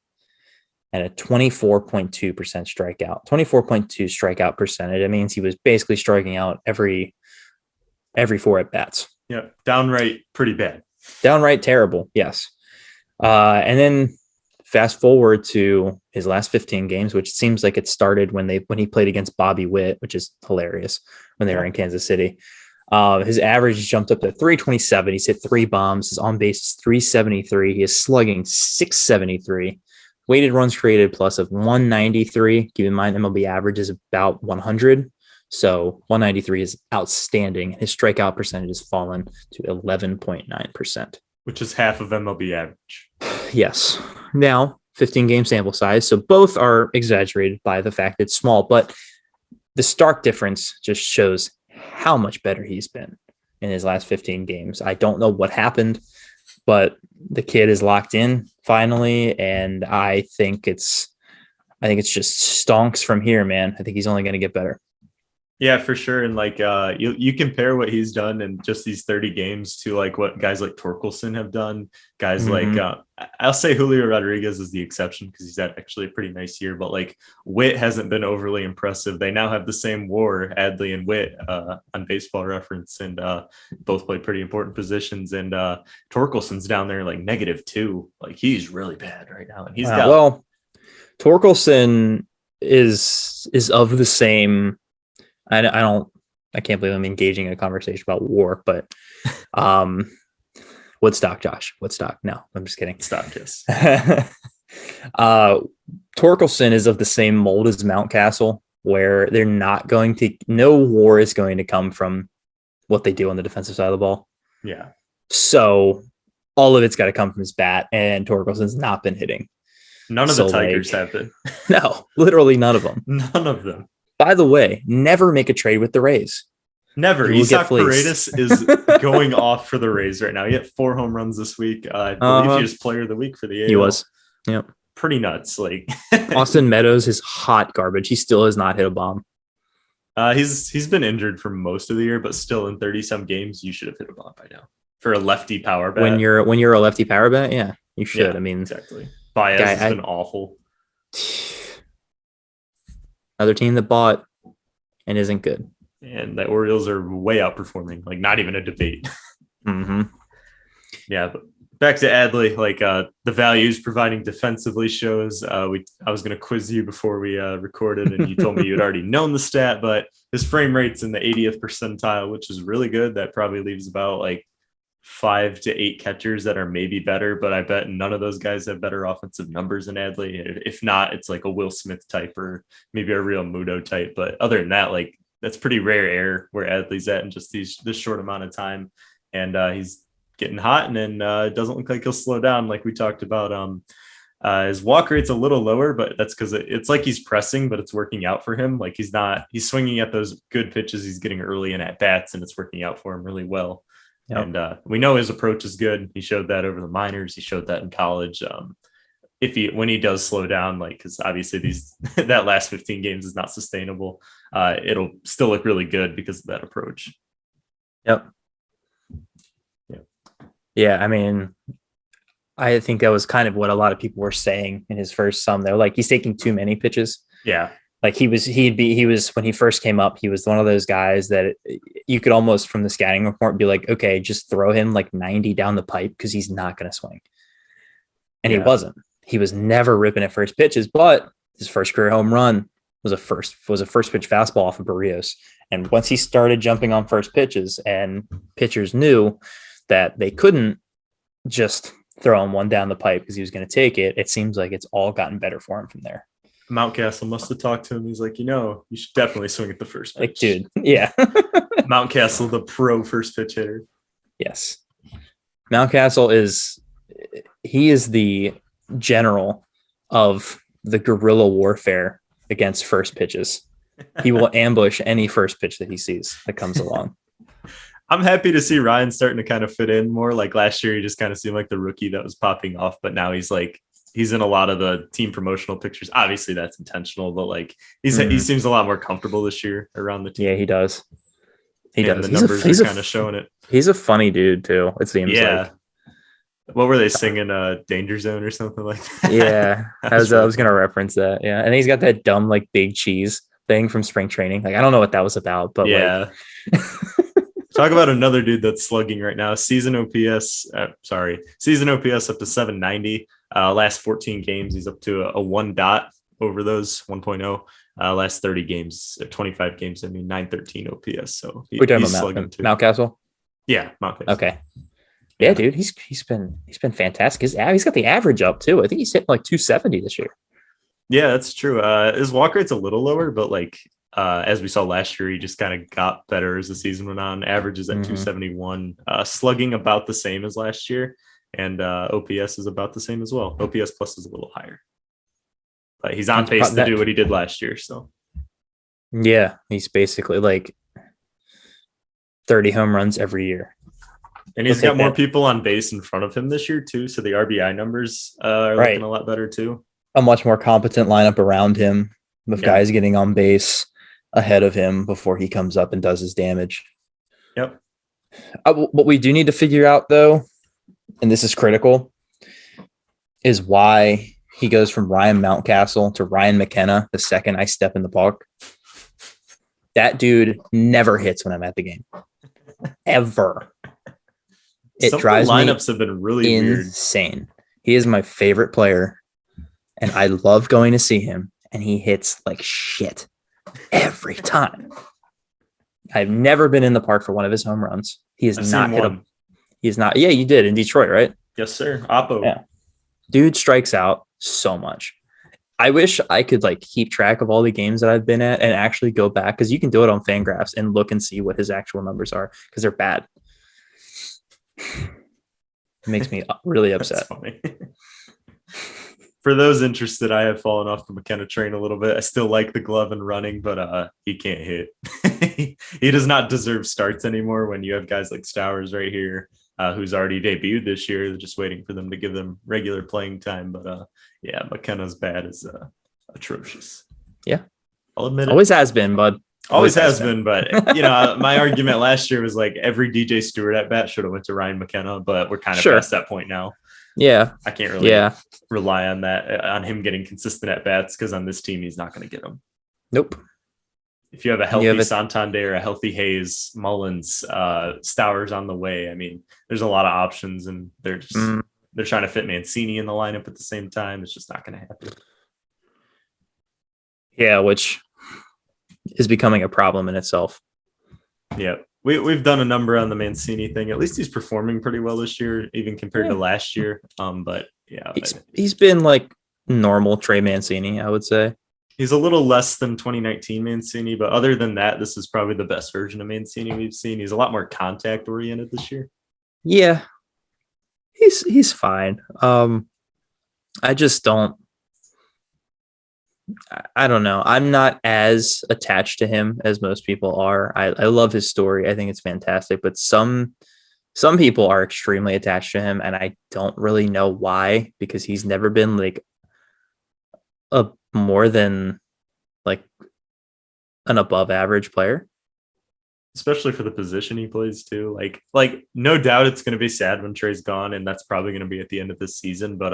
and a 24.2% strikeout. 24.2 strikeout percentage. It means he was basically striking out every 4 at bats. Yeah, downright pretty bad. Downright terrible, yes. And then fast forward to his last 15 games, which seems like it started when he played against Bobby Witt, which is hilarious, when they were in Kansas City. His average jumped up to 327. He's hit 3 bombs. His on base is 373. He is slugging 673. Weighted runs created plus of 193. Keep in mind, MLB average is about 100. So 193 is outstanding. His strikeout percentage has fallen to 11.9%. Which is half of MLB average. Yes. Now, 15 game sample size. So both are exaggerated by the fact it's small, but the stark difference just shows how much better he's been in his last 15 games. I don't know what happened, but the kid is locked in finally. And I think it's just stonks from here, man. I think he's only going to get better. Yeah, for sure. And like you compare what he's done in just these 30 games to like what guys like Torkelson have done. Guys like I'll say Julio Rodriguez is the exception because he's had actually a pretty nice year, but like Witt hasn't been overly impressive. They now have the same WAR, Adley and Witt, on Baseball Reference, and both play pretty important positions. And Torkelson's down there like -2. Like he's really bad right now. And he's Torkelson is of the same. I can't believe I'm engaging in a conversation about WAR, but Woodstock, Josh. Woodstock. No, I'm just kidding. Stop, yes. Torkelson is of the same mold as Mountcastle, where they're not going to, no WAR is going to come from what they do on the defensive side of the ball. Yeah. So all of it's got to come from his bat, and Torkelson's not been hitting. None of the Tigers have been. No, literally none of them. None of them. By the way, never make a trade with the Rays. Never. Isaac Paredes is going off for the Rays right now. He hit 4 home runs this week. I believe he was player of the week for the AL. He was. Yep. Pretty nuts. Like Austin Meadows is hot garbage. He still has not hit a bomb. He's been injured for most of the year, but still in 30-some games, you should have hit a bomb by now for a lefty power bat. When you're a lefty power bat, yeah, you should. Yeah, I mean, exactly. Baez has been awful. Another team that bought and isn't good. And the Orioles are way outperforming, like not even a debate. Mm-hmm. Yeah, but back to Adley, like the values providing defensively shows. I was going to quiz you before we recorded, and you told me you'd already known the stat, but his frame rate's in the 80th percentile, which is really good. That probably leaves about like 5 to 8 catchers that are maybe better, but I bet none of those guys have better offensive numbers than Adley. If not, it's like a Will Smith type or maybe a real Muto type. But other than that, like that's pretty rare air where Adley's at in just this short amount of time. And he's getting hot, and then it doesn't look like he'll slow down like we talked about. His walk rate's a little lower, but that's because it's like he's pressing, but it's working out for him. Like he's swinging at those good pitches he's getting early and at bats, and it's working out for him really well. Yep. And we know his approach is good. He showed that over the minors. He showed that in college. When he does slow down, like, because obviously that last 15 games is not sustainable, it'll still look really good because of that approach. Yep. Yeah. I mean, I think that was kind of what a lot of people were saying in his first sum. They're like, he's taking too many pitches. Yeah. Like he was when he first came up, he was one of those guys that you could almost from the scouting report be like, okay, just throw him like 90 down the pipe because he's not going to swing. And he wasn't. He was never ripping at first pitches, but his first career home run was a first pitch fastball off of Barrios. And once he started jumping on first pitches and pitchers knew that they couldn't just throw him one down the pipe because he was going to take it, it seems like it's all gotten better for him from there. Mountcastle must have talked to him. He's like, you should definitely swing at the first pitch. Like, dude, yeah. Mountcastle, the pro first pitch hitter. Yes. Mountcastle is the general of the guerrilla warfare against first pitches. He will ambush any first pitch that he sees that comes along. I'm happy to see Ryan starting to kind of fit in more. Like last year, he just kind of seemed like the rookie that was popping off, but now he's in a lot of the team promotional pictures. Obviously that's intentional, but like he seems a lot more comfortable this year around the team. Yeah, he does. He does. The numbers are kind of showing it. He's a funny dude too. It seems like. What were they singing? Danger Zone or something like that? Yeah. I was going to reference that. Yeah. And he's got that dumb, like big cheese thing from spring training. Like, I don't know what that was about, but yeah. Talk about another dude that's slugging right now. Season OPS up to 790. Last 14 games, he's up to a 1 dot over those 1.0. last 30 games, 25 games. I mean, 913 OPS. So We're talking he's about slugging too. Mountcastle. Yeah, Mountcastle. Okay. Yeah, dude, he's been fantastic. He's got the average up too. I think he's hitting like 270 this year. Yeah, that's true. His walk rate's a little lower, but like as we saw last year, he just kind of got better as the season went on. Averages at 271, slugging about the same as last year, and OPS is about the same as well. OPS plus is a little higher, but he's on pace to do what he did last year. So yeah, he's basically like 30 home runs every year. And he's got more people on base in front of him this year too, so the RBI numbers are looking a lot better too. A much more competent lineup around him with guys getting on base ahead of him before he comes up and does his damage. Yep. What we do need to figure out, though, and this is critical, is why he goes from Ryan Mountcastle to Ryan McKenna the second I step in the park. That dude never hits when I'm at the game. Ever. It drives me lineups have been really insane. Weird. He is my favorite player. And I love going to see him, and he hits like shit every time. I've never been in the park for one of his home runs. He has not hit him. He's not. Yeah, you did in Detroit, right? Yes, sir. Oppo. Yeah. Dude strikes out so much. I wish I could like keep track of all the games that I've been at and actually go back, because you can do it on Fangraphs and look and see what his actual numbers are, because they're bad. It makes me really upset. For those interested, I have fallen off the McKenna train a little bit. I still like the glove and running, but he can't hit. He does not deserve starts anymore when you have guys like Stowers right here, who's already debuted this year. They're just waiting for them to give them regular playing time. But yeah, McKenna's bad is atrocious. Yeah. I'll admit it. Always has been, bud. Always has been, but my argument last year was like every DJ Stewart at bat should have went to Ryan McKenna, but we're kind of past that point now. Yeah, I can't really rely on that, on him getting consistent at bats, because on this team he's not going to get them. Nope. If you have a healthy Santander, a healthy Hayes, Mullins, Stowers on the way, I mean, there's a lot of options, and they're just they're trying to fit Mancini in the lineup at the same time. It's just not going to happen. Yeah, which is becoming a problem in itself. Yeah. We've done a number on the Mancini thing. At least he's performing pretty well this year, even compared to last year. But yeah, he's been like normal Trey Mancini, I would say. He's a little less than 2019 Mancini, but other than that, this is probably the best version of Mancini we've seen. He's a lot more contact oriented this year. Yeah, he's fine. I just don't. I don't know. I'm not as attached to him as most people are. I love his story. I think it's fantastic, but some people are extremely attached to him, and I don't really know why, because he's never been like a more than like an above average player. Especially for the position he plays too. Like no doubt it's going to be sad when Trey's gone, and that's probably going to be at the end of this season, but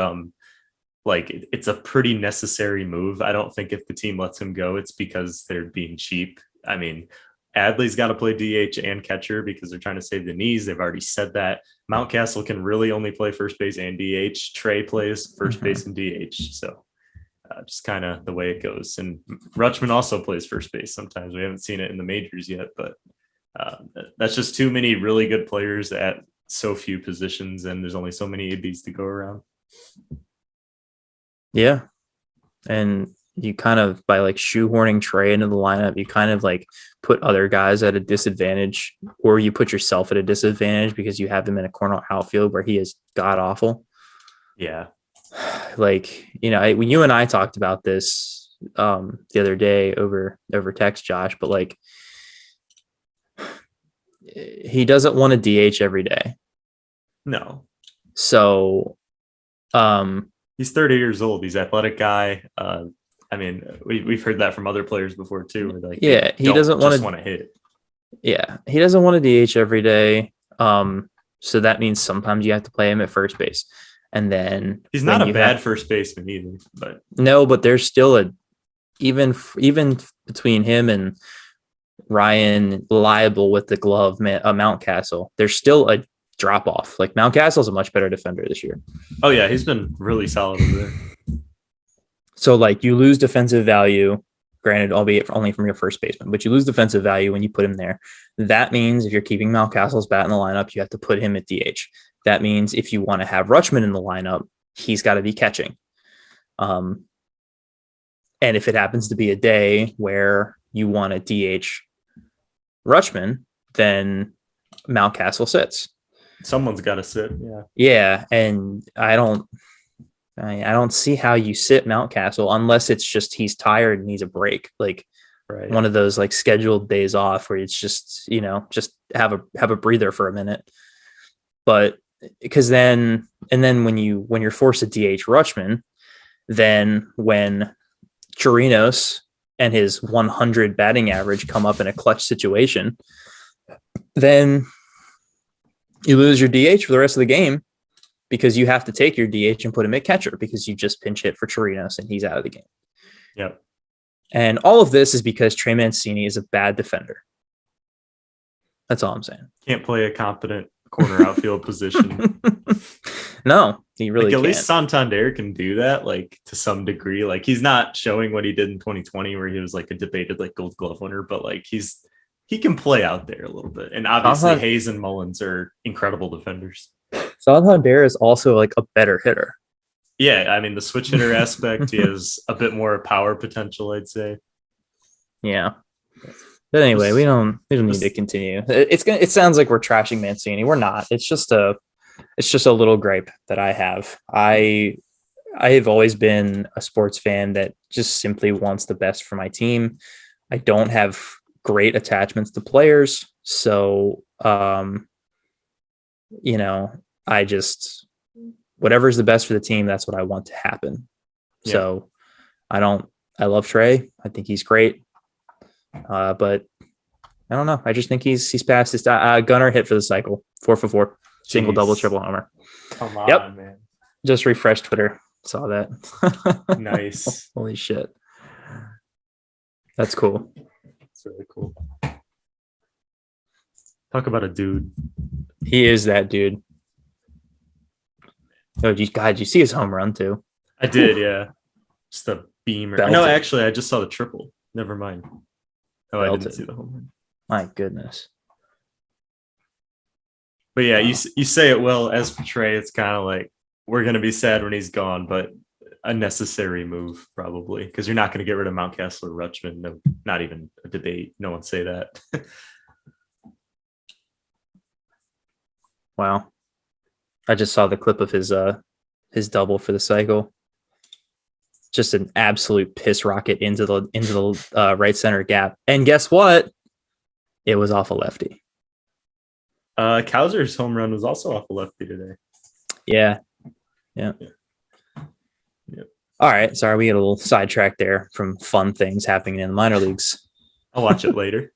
like it's a pretty necessary move. I don't think if the team lets him go, it's because they're being cheap. I mean, Adley's got to play DH and catcher because they're trying to save the knees. They've already said that. Mountcastle can really only play first base and DH. Trey plays first base and DH. So just kind of the way it goes. And Rutschman also plays first base sometimes. We haven't seen it in the majors yet, but that's just too many really good players at so few positions, and there's only so many ABs to go around. Yeah. And you kind of, by like shoehorning Trey into the lineup, you kind of like put other guys at a disadvantage, or you put yourself at a disadvantage because you have him in a corner outfield where he is god awful. Yeah. Like, when you and I talked about this the other day over text, Josh, but like he doesn't want to DH every day. No. So, he's 30 years old. He's an athletic guy. I mean, we've heard that from other players before too. Where like, yeah, he doesn't want to hit. Yeah, he doesn't want to DH every day. So that means sometimes you have to play him at first base, and then he's not a bad first baseman either. But no, but there's still even between him and Ryan liable with the glove, Mountcastle. There's still a drop off. Like Mountcastle's a much better defender this year. Oh yeah, he's been really solid over there. So like you lose defensive value, granted, albeit only from your first baseman, but you lose defensive value when you put him there. That means if you're keeping Mountcastle's bat in the lineup, you have to put him at DH. That means if you want to have Rutschman in the lineup, he's got to be catching. And if it happens to be a day where you want to DH Rutschman, then Mountcastle sits. Someone's got to sit. Yeah. Yeah, and I don't see how you sit Mountcastle unless it's just he's tired and needs a break, like Right. one of those like scheduled days off where it's just just have a breather for a minute. But because then when you're forced to DH Rutschman, then when Chirinos and his 100 batting average come up in a clutch situation, then you lose your DH for the rest of the game because you have to take your DH and put him at catcher because you just pinch hit for Chirinos and he's out of the game. Yep. And all of this is because Trey Mancini is a bad defender. That's all I'm saying. Can't play a competent corner outfield position. No, he really like, at can't. least Santander can do that, like to some degree. Like he's not showing what he did in 2020 where he was like a debated like Gold Glove winner, but like he can play out there a little bit. And obviously Hayes and Mullins are incredible defenders. Santander is also like a better hitter. Yeah, I mean the switch hitter aspect, he has a bit more power potential, I'd say. Yeah. But anyway, we don't need to continue. It sounds like we're trashing Mancini. We're not. It's just a little gripe that I have. I have always been a sports fan that just simply wants the best for my team. I don't have great attachments to players, so I just whatever's the best for the team, that's what I want to happen. Yeah. So I love Trey. I think he's great. But I don't know. I just think he's past his Gunnar hit for the cycle. 4 for 4. Single, double, triple homer. Come on, man. Just refreshed Twitter. Saw that. Nice. Holy shit. That's cool. It's really cool. Talk about a dude. He is that dude. Oh, God, you see his home run too? I did, yeah. Just a beamer. Belted. No, actually, I just saw the triple. Never mind. Oh, Belted. I didn't see the home run. My goodness. But yeah, you say it well. As for Trey, it's kind of like we're going to be sad when he's gone, but a necessary move probably because you're not going to get rid of Mountcastle or Rutschman. No, not even a debate. No one say that. Wow. I just saw the clip of his double for the cycle. Just an absolute piss rocket into the right center gap. And guess what? It was off a lefty. Kowser's home run was also off a lefty today. Yeah. All right. Sorry, we get a little sidetracked there from fun things happening in the minor leagues. I'll watch it later.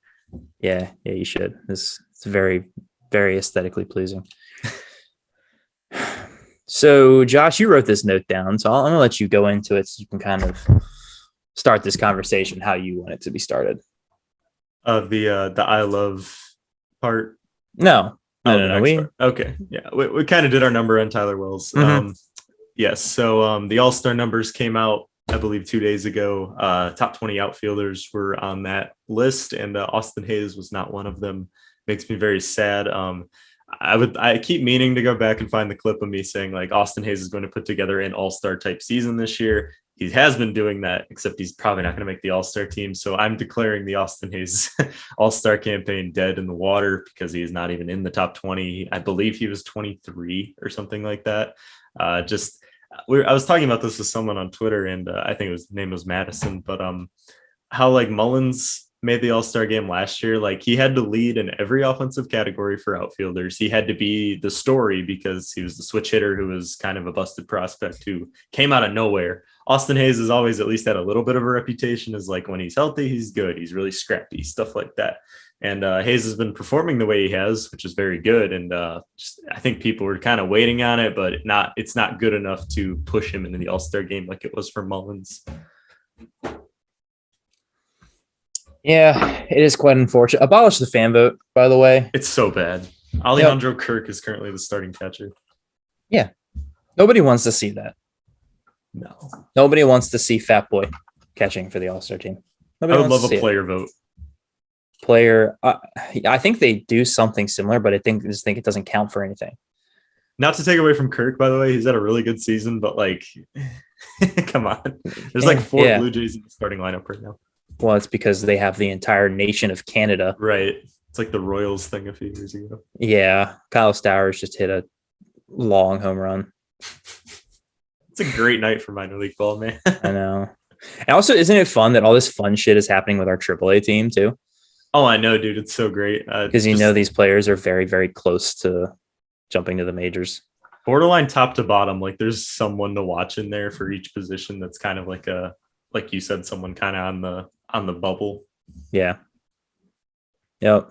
Yeah, you should. It's very, very aesthetically pleasing. So, Josh, you wrote this note down, so I'm going to let you go into it so you can kind of start this conversation how you want it to be started. The I love part? No. Okay. Yeah, we kind of did our number on Tyler Wells. Mm-hmm. Yes. So the All-Star numbers came out, I believe, 2 days ago. Top 20 outfielders were on that list, and Austin Hayes was not one of them. Makes me very sad. I keep meaning to go back and find the clip of me saying like Austin Hayes is going to put together an all-star type season this year. He has been doing that, except he's probably not going to make the all-star team. So I'm declaring the Austin Hayes all-star campaign dead in the water because he is not even in the top 20. I believe he was 23 or something like that. I was talking about this with someone on Twitter, and I think his name was Madison, but how like Mullins made the All-Star game last year, like he had to lead in every offensive category for outfielders. He had to be the story because he was the switch hitter who was kind of a busted prospect who came out of nowhere. Austin Hayes has always at least had a little bit of a reputation as like when he's healthy, he's good. He's really scrappy, stuff like that. And Hayes has been performing the way he has, which is very good. And I think people were kind of waiting on it, but it's not good enough to push him into the All-Star game like it was for Mullins. Yeah, it is quite unfortunate. Abolish the fan vote, by the way. It's so bad. Alejandro Kirk is currently the starting catcher. Yeah. Nobody wants to see that. No. Nobody wants to see Fat Boy catching for the All-Star team. Nobody I would wants love to a see it. player vote. Player. I think they do something similar, but I just think it doesn't count for anything. Not to take away from Kirk, by the way, he's had a really good season, but like, come on. There's like 4 Yeah. Blue Jays in the starting lineup right now. Well, it's because they have the entire nation of Canada. Right. It's like the Royals thing a few years ago. Yeah. Kyle Stowers just hit a long home run. It's a great night for minor league ball, man. I know. And also, isn't it fun that all this fun shit is happening with our AAA team too? Oh, I know, dude. It's so great. Because these players are very, very close to jumping to the majors. Borderline top to bottom. Like there's someone to watch in there for each position. That's kind of like you said, someone kind of on the bubble. Yeah. Yep.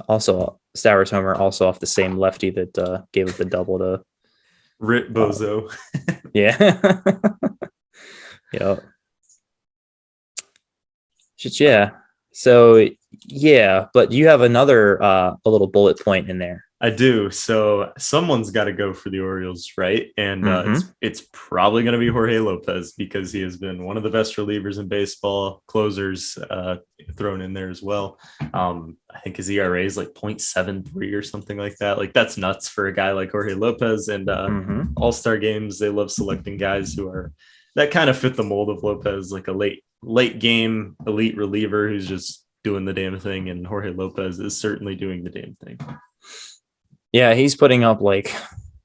Also, Stowers homer also off the same lefty that gave up the double to Rit Bozo. Yeah. Yep. Yeah. So yeah, but you have another a little bullet point in there. I do. So someone's got to go for the Orioles, right? And it's probably going to be Jorge Lopez because he has been one of the best relievers in baseball, closers thrown in there as well. I think his ERA is like 0.73 or something like that. Like that's nuts for a guy like Jorge Lopez. And all-star games, they love selecting guys who are that kind of fit the mold of Lopez, like a late game elite reliever who's just doing the damn thing. And Jorge Lopez is certainly doing the damn thing. Yeah, he's putting up like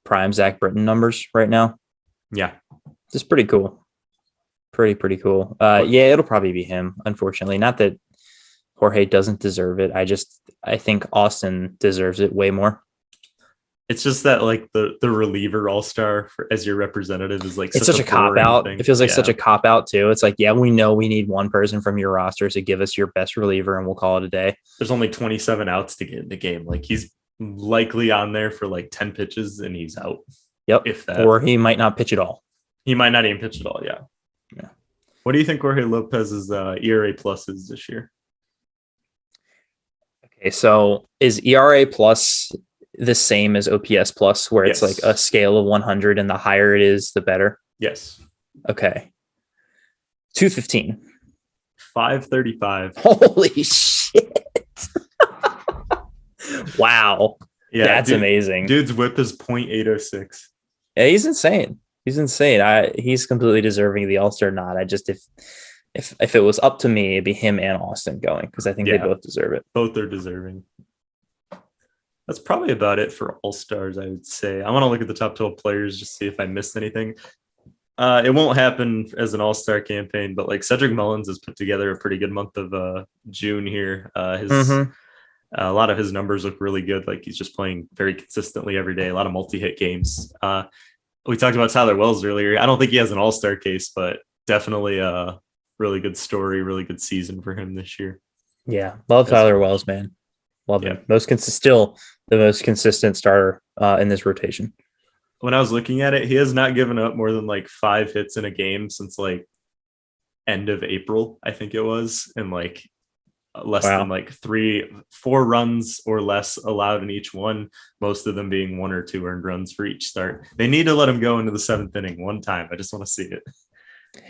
prime Zach Britton numbers right now. Yeah. It's pretty cool. Pretty cool. Yeah, it'll probably be him, unfortunately. Not that Jorge doesn't deserve it. I think Austin deserves it way more. It's just that like the reliever all-star as your representative is like it's such a cop out. thing. It feels like such a cop out too. It's like, yeah, we know we need one person from your roster to give us your best reliever and we'll call it a day. There's only 27 outs to get in the game. Like he's likely on there for like 10 pitches and he's out. Yep. If that. Or he might not pitch at all. He might not even pitch at all. Yeah. What do you think Jorge Lopez's ERA plus is this year? Okay, so is ERA plus the same as OPS plus, where it's like a scale of 100 and the higher it is, the better? Yes. Okay. 215. 535. Holy shit. Wow. Yeah, that's amazing. Dude's whip is 0.806. Yeah, he's insane. He's completely deserving of the All-Star nod. If it was up to me, it'd be him and Austin going because I think they both deserve it. Both are deserving. That's probably about it for All-Stars, I would say. I want to look at the top 12 players just see if I missed anything. It won't happen as an All-Star campaign, but like Cedric Mullins has put together a pretty good month of June here. A lot of his numbers look really good. Like he's just playing very consistently every day. A lot of multi-hit games. We talked about Tyler Wells earlier. I don't think he has an All-Star case, but definitely a really good story, really good season for him this year. Yeah, love Tyler Wells, man. Love him. Still the most consistent starter in this rotation. When I was looking at it, he has not given up more than like 5 hits in a game since like end of April, I think it was, and like less than like 3-4 runs or less allowed in each one, most of them being 1 or 2 earned runs for each start. They need to let him go into the 7th inning one time. I just want to see it.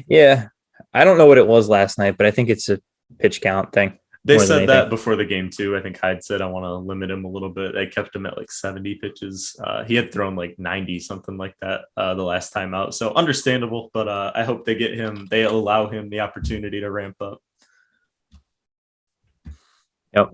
Yeah, I don't know what it was last night, but I think it's a pitch count thing. They said that before the game too. I think Hyde said, I want to limit him a little bit. They kept him at like 70 pitches. He had thrown like 90, something like that the last time out. So understandable, but I hope they allow him the opportunity to ramp up. Yep.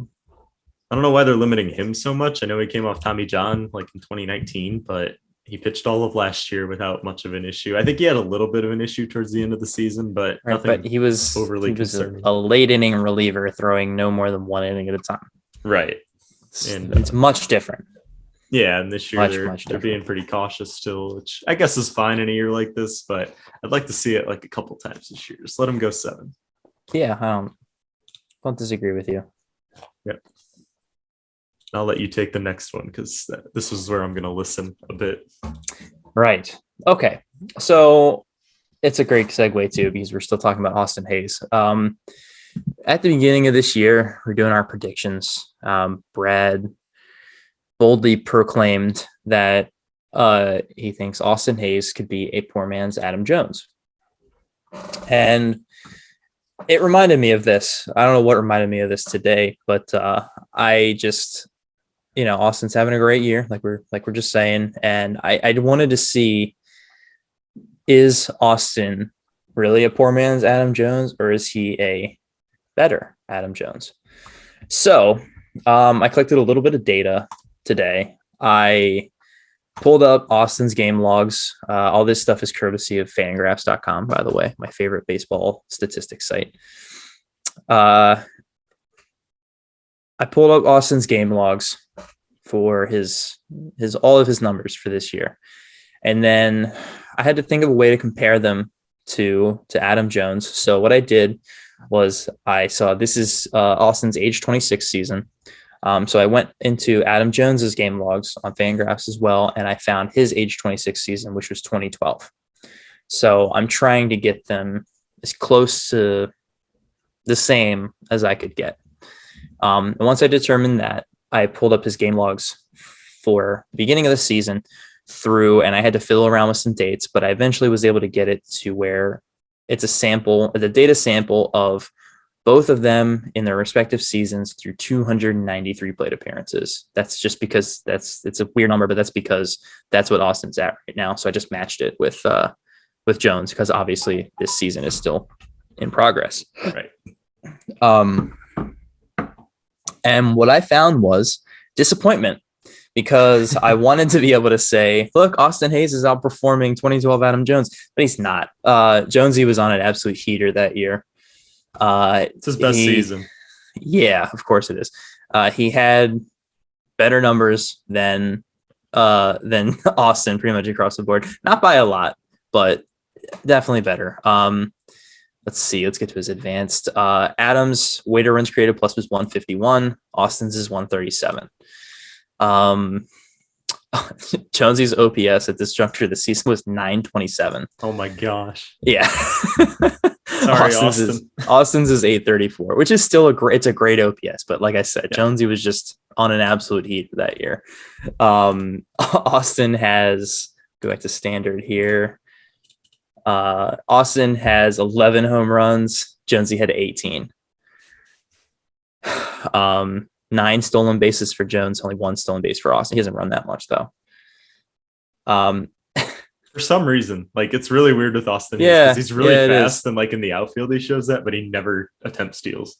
I don't know why they're limiting him so much. I know he came off Tommy John like in 2019, but he pitched all of last year without much of an issue. I think he had a little bit of an issue towards the end of the season, but he was overly a late inning reliever throwing no more than 1 inning at a time. Right. And it's much different. Yeah, and this year much they're being pretty cautious still, which I guess is fine in a year like this, but I'd like to see it like a couple times this year. Just let him go 7. Yeah, I don't disagree with you. Yep. I'll let you take the next one because this is where I'm going to listen a bit. Right. Okay. So it's a great segue too, because we're still talking about Austin Hayes. At the beginning of this year, we're doing our predictions. Brad boldly proclaimed that he thinks Austin Hayes could be a poor man's Adam Jones. And it reminded me of this. I don't know what reminded me of this today, but I just, Austin's having a great year, like we're just saying, and I wanted to see, is Austin really a poor man's Adam Jones, or is he a better Adam Jones? So I collected a little bit of data today. I pulled up Austin's game logs. All this stuff is courtesy of fangraphs.com, by the way, my favorite baseball statistics site. I pulled up Austin's game logs for his all of his numbers for this year. And then I had to think of a way to compare them to Adam Jones. So what I did was I saw this is Austin's age 26 season. So I went into Adam Jones's game logs on Fangraphs as well, and I found his age 26 season, which was 2012. So I'm trying to get them as close to the same as I could get. And once I determined that, I pulled up his game logs for the beginning of the season through, and I had to fiddle around with some dates, but I eventually was able to get it to where it's the data sample of both of them in their respective seasons through 293 plate appearances. That's just because it's a weird number, but that's because that's what Austin's at right now. So I just matched it with Jones, because obviously this season is still in progress. Right. And what I found was disappointment, because I wanted to be able to say, look, Austin Hayes is outperforming 2012 Adam Jones, but he's not. Jonesy was on an absolute heater that year. It's his best season. Yeah, of course it is. He had better numbers than Austin pretty much across the board. Not by a lot, but definitely better. Let's see. Let's get to his advanced. Adams' weighted runs created plus was 151. Austin's is 137. Jonesy's OPS at this juncture of the season was 927. Oh my gosh. Yeah. Sorry, Austin's is 834, which is still it's a great OPS. But like I said, yeah. Jonesy was just on an absolute heat that year. Austin has, go back to standard here. Austin has 11 home runs. Jonesy had 18. 9 stolen bases for Jones, only 1 stolen base for Austin. He hasn't run that much though. For some reason, like it's really weird with Austin. Yeah, he's really fast, and like in the outfield, he shows that, but he never attempts steals.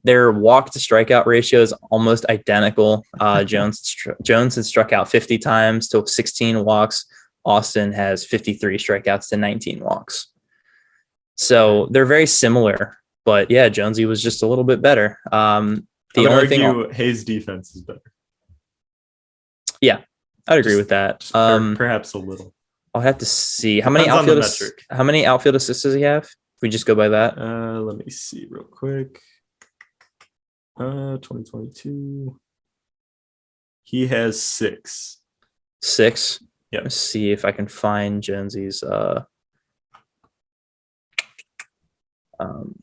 Their walk to strikeout ratio is almost identical. Jones has struck out 50 times to 16 walks. Austin has 53 strikeouts to 19 walks. So they're very similar, but yeah, Jonesy was just a little bit better. The only thing Hayes' defense is better. Yeah, I'd agree with that. Perhaps a little. I'll have to see how many outfield assists does he have? If we just go by that. Let me see real quick. 2022. He has 6. 6. Yeah. Let's see if I can find Jonesy's.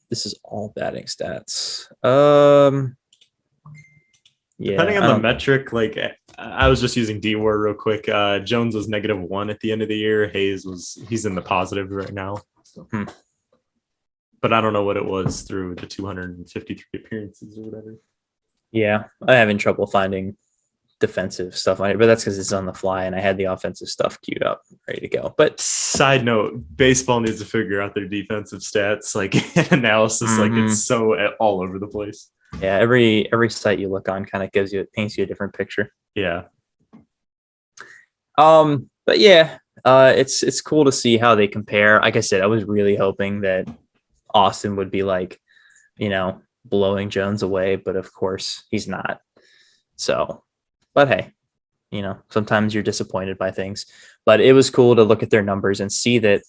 This is all batting stats. Yeah, depending on the metric, like I was just using D-WAR real quick. Jones was -1 at the end of the year. He's in the positive right now. So. But I don't know what it was through the 253 appearances or whatever. Yeah, I'm having trouble finding defensive stuff on it, but that's because it's on the fly and I had the offensive stuff queued up, ready to go. But side note, baseball needs to figure out their defensive stats, like analysis, like it's so all over the place. Yeah, every site you look on kind of paints you a different picture. Yeah. But yeah, it's cool to see how they compare. Like I said, I was really hoping that Austin would be like, blowing Jones away, but of course he's not. So, but hey, sometimes you're disappointed by things. But it was cool to look at their numbers and see that,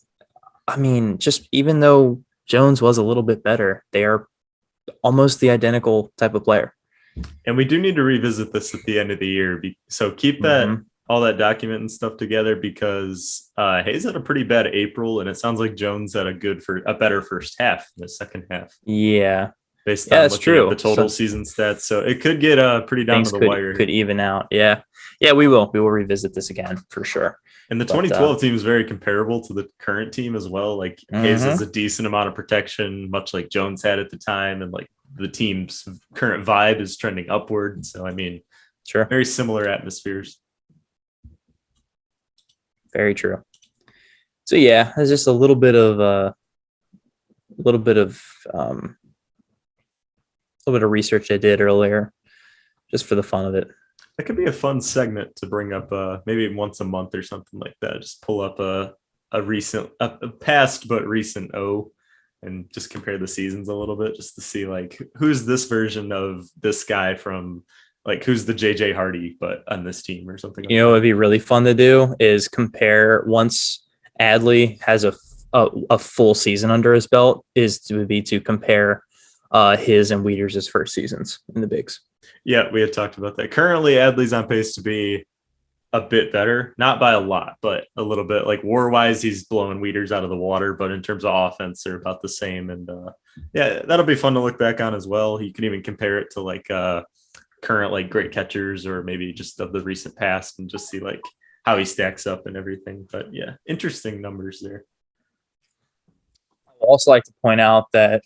I mean, just even though Jones was a little bit better, they are almost the identical type of player. And we do need to revisit this at the end of the year. So keep that all that document and stuff together, because Hayes had a pretty bad April, and it sounds like Jones had a better first half in the second half. Yeah. Based on looking at the total season stats. So it could get pretty down to the wire. Could even out. Yeah. Yeah, we will. We will revisit this again for sure. And the 2012 team is very comparable to the current team as well. Like Hayes has a decent amount of protection, much like Jones had at the time. And like the team's current vibe is trending upward. So, I mean, sure. Very similar atmospheres. Very true. So yeah, there's just a little bit of research I did earlier, just for the fun of it. That could be a fun segment to bring up, maybe once a month or something like that. Just pull up a past but recent O, and just compare the seasons a little bit, just to see like who's this version of this guy from, like who's the JJ Hardy but on this team or something. You know, it'd be really fun to do is compare once Adley has a full season under his belt, would be to compare his and Wieters' first seasons in the bigs. Yeah, we had talked about that. Currently, Adley's on pace to be a bit better, not by a lot, but a little bit. Like war-wise, he's blowing Wieters out of the water, but in terms of offense, they're about the same. And yeah, that'll be fun to look back on as well. You can even compare it to like current like great catchers, or maybe just of the recent past, and just see like how he stacks up and everything. But yeah, interesting numbers there. I'd also like to point out that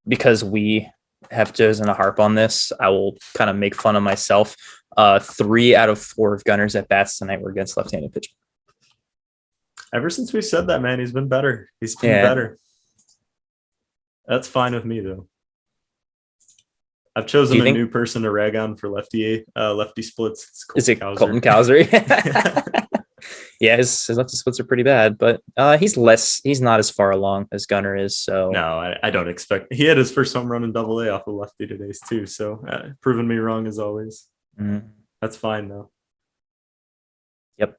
because we have chosen to harp on this, I will kind of make fun of myself. 3 out of 4 of Gunner's at bats tonight were against left-handed pitching. Ever since we said that, man, he's been better. He's been better. That's fine with me though. I've chosen a new person to rag on for lefty splits. Is it Colton Cowser? Yeah, his lefty splits are pretty bad, but he's not as far along as Gunner is. So no, I don't expect. He had his first home run in Double-A off of lefty today too. So proving me wrong as always. That's fine though. Yep.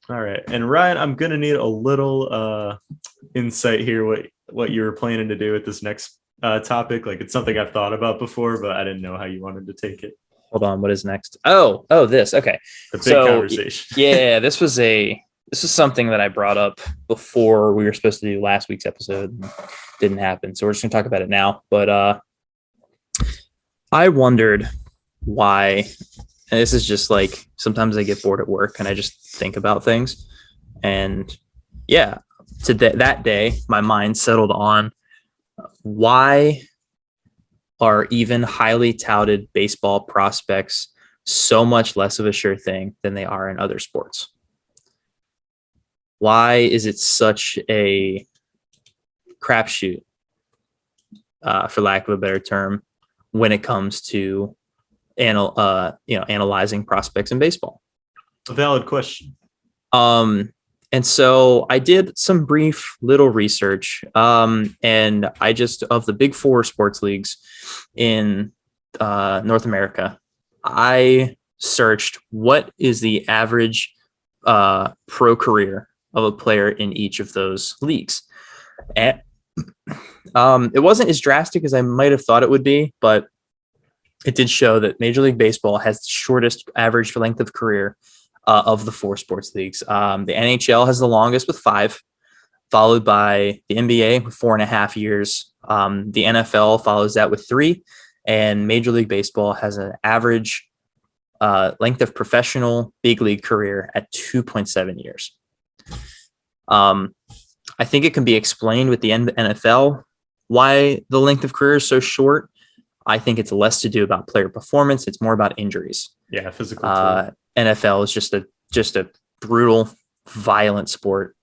All right, and Ryan, I'm gonna need a little insight here. What you were planning to do with this next topic? Like it's something I've thought about before, but I didn't know how you wanted to take it. Hold on, what is next? Oh, this. Okay. The big conversation. Yeah, this was something that I brought up before we were supposed to do last week's episode. Didn't happen. So we're just gonna talk about it now. But I wondered why, and this is just like sometimes I get bored at work and I just think about things. And yeah, that day, my mind settled on why are even highly touted baseball prospects so much less of a sure thing than they are in other sports? Why is it such a crapshoot, for lack of a better term, when it comes to analyzing prospects in baseball? A valid question. And so I did some brief little research, and I just, of the big 4 sports leagues in North America, I searched what is the average pro career of a player in each of those leagues. And it wasn't as drastic as I might have thought it would be, but it did show that Major League Baseball has the shortest average length of career of the 4 sports leagues. The NHL has the longest with 5, followed by the NBA with 4.5 years. The NFL follows that with 3, and Major League Baseball has an average length of professional big league career at 2.7 years. I think it can be explained with the NFL why the length of career is so short. I think it's less to do about player performance. It's more about injuries. Yeah, physical. NFL is just a brutal, violent sport,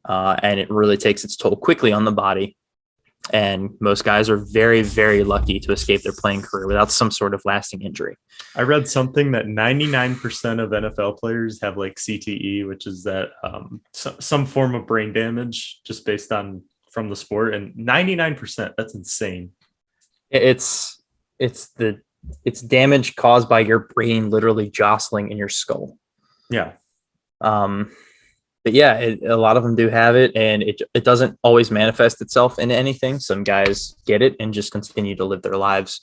and it really takes its toll quickly on the body. And most guys are very, very lucky to escape their playing career without some sort of lasting injury. I read something that 99% of NFL players have like CTE, which is that some form of brain damage just based on from the sport. And 99%, that's insane. It's damage caused by your brain literally jostling in your skull. Yeah. But yeah, a lot of them do have it, and it doesn't always manifest itself into anything. Some guys get it and just continue to live their lives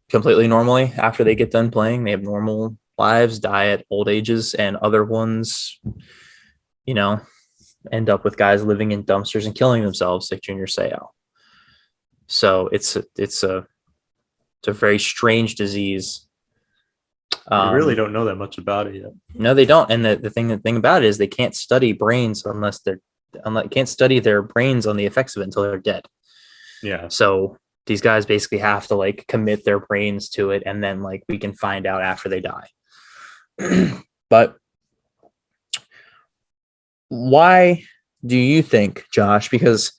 completely normally after they get done playing. They have normal lives, die at old ages, and other ones, end up with guys living in dumpsters and killing themselves like Junior Seau. So it's a very strange disease. You really don't know that much about it yet. No, they don't. And the thing about it is they can't study brains can't study their brains on the effects of it until they're dead. Yeah. So these guys basically have to like commit their brains to it, and then like we can find out after they die. But why do you think, Josh? Because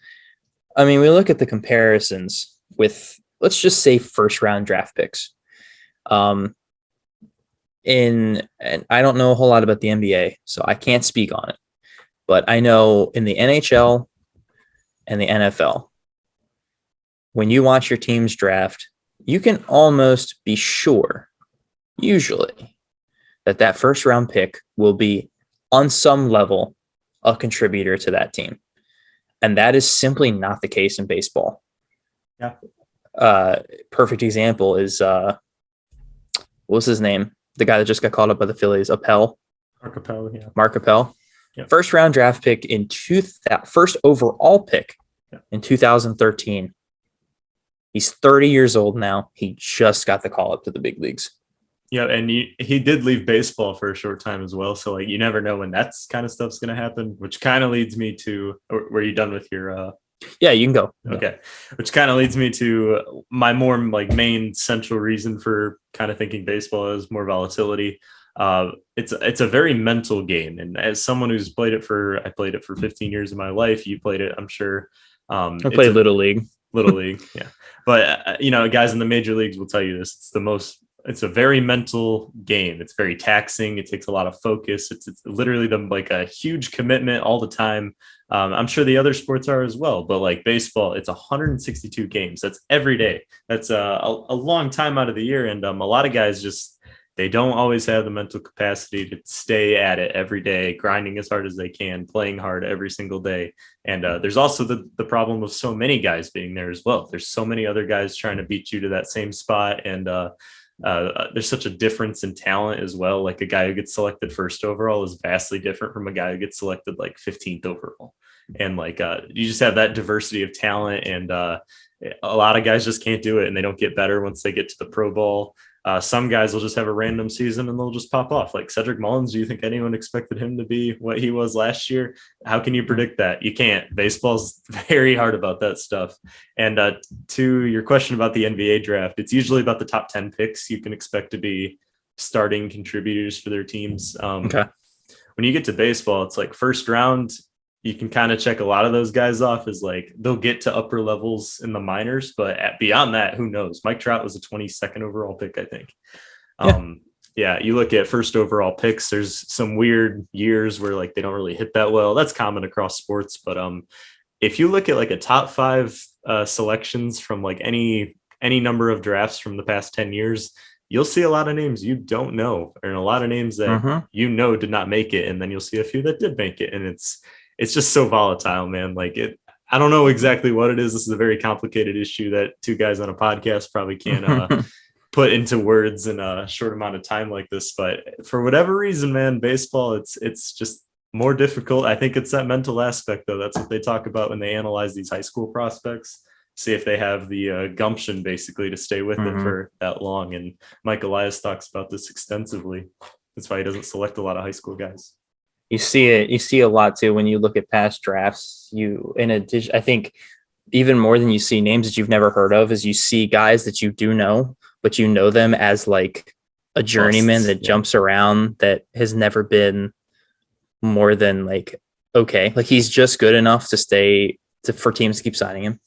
I mean, we look at the comparisons with, let's just say, first round draft picks. And I don't know a whole lot about the NBA, so I can't speak on it. But I know in the NHL and the NFL, when you watch your team's draft, you can almost be sure, usually, that first round pick will be on some level a contributor to that team. And that is simply not the case in baseball. Yeah. Perfect example is, what was his name? The guy that just got called up by the Phillies, Appel. Mark Appel. Yeah. First round draft pick first overall pick in 2013. He's 30 years old now. He just got the call up to the big leagues. Yeah, and he did leave baseball for a short time as well. So like you never know when that's kind of stuff's going to happen, which kind of leads me to, were you done with your Yeah, you can go. Okay. Which kind of leads me to my more like main central reason for kind of thinking baseball is more volatility. It's a very mental game. And as someone who's played it I played it for 15 years of my life. You played it, I'm sure. I played Little League. Little League. Yeah. But, guys in the major leagues will tell you this. It's a very mental game. It's very taxing. It takes a lot of focus. It's literally like a huge commitment all the time. I'm sure the other sports are as well, but like baseball, it's 162 games. That's every day. That's a long time out of the year. And a lot of guys they don't always have the mental capacity to stay at it every day, grinding as hard as they can, playing hard every single day. And there's also the problem of so many guys being there as well. There's so many other guys trying to beat you to that same spot. And there's such a difference in talent as well. Like a guy who gets selected first overall is vastly different from a guy who gets selected like 15th overall. And like you just have that diversity of talent, and a lot of guys just can't do it, and they don't get better once they get to the pro ball. Some guys will just have a random season and they'll just pop off. Like Cedric Mullins, do you think anyone expected him to be what he was last year? How can you predict that? You can't. Baseball's very hard about that stuff. And to your question about the NBA draft, it's usually about the top 10 picks you can expect to be starting contributors for their teams. Okay. When you get to baseball, it's like first round, you can kind of check a lot of those guys off as like they'll get to upper levels in the minors, but beyond that, who knows? Mike Trout was a 22nd overall pick, I think. You look at first overall picks, there's some weird years where like they don't really hit that well. That's common across sports, but if you look at like a top 5 selections from like any number of drafts from the past 10 years, you'll see a lot of names you don't know, and a lot of names that did not make it, and then you'll see a few that did make it, and it's just so volatile, man. Like I don't know exactly what it is. This is a very complicated issue that two guys on a podcast probably can't put into words in a short amount of time like this. But for whatever reason, man, baseball, it's just more difficult. I think it's that mental aspect, though. That's what they talk about when they analyze these high school prospects, see if they have the gumption basically to stay with it for that long. And Mike Elias talks about this extensively. That's why he doesn't select a lot of high school guys. You see a lot too when you look at past drafts. I think even more than you see names that you've never heard of, is you see guys that you do know, but you know them as like a journeyman that jumps around, that has never been more than like, okay, like he's just good enough for teams to keep signing him.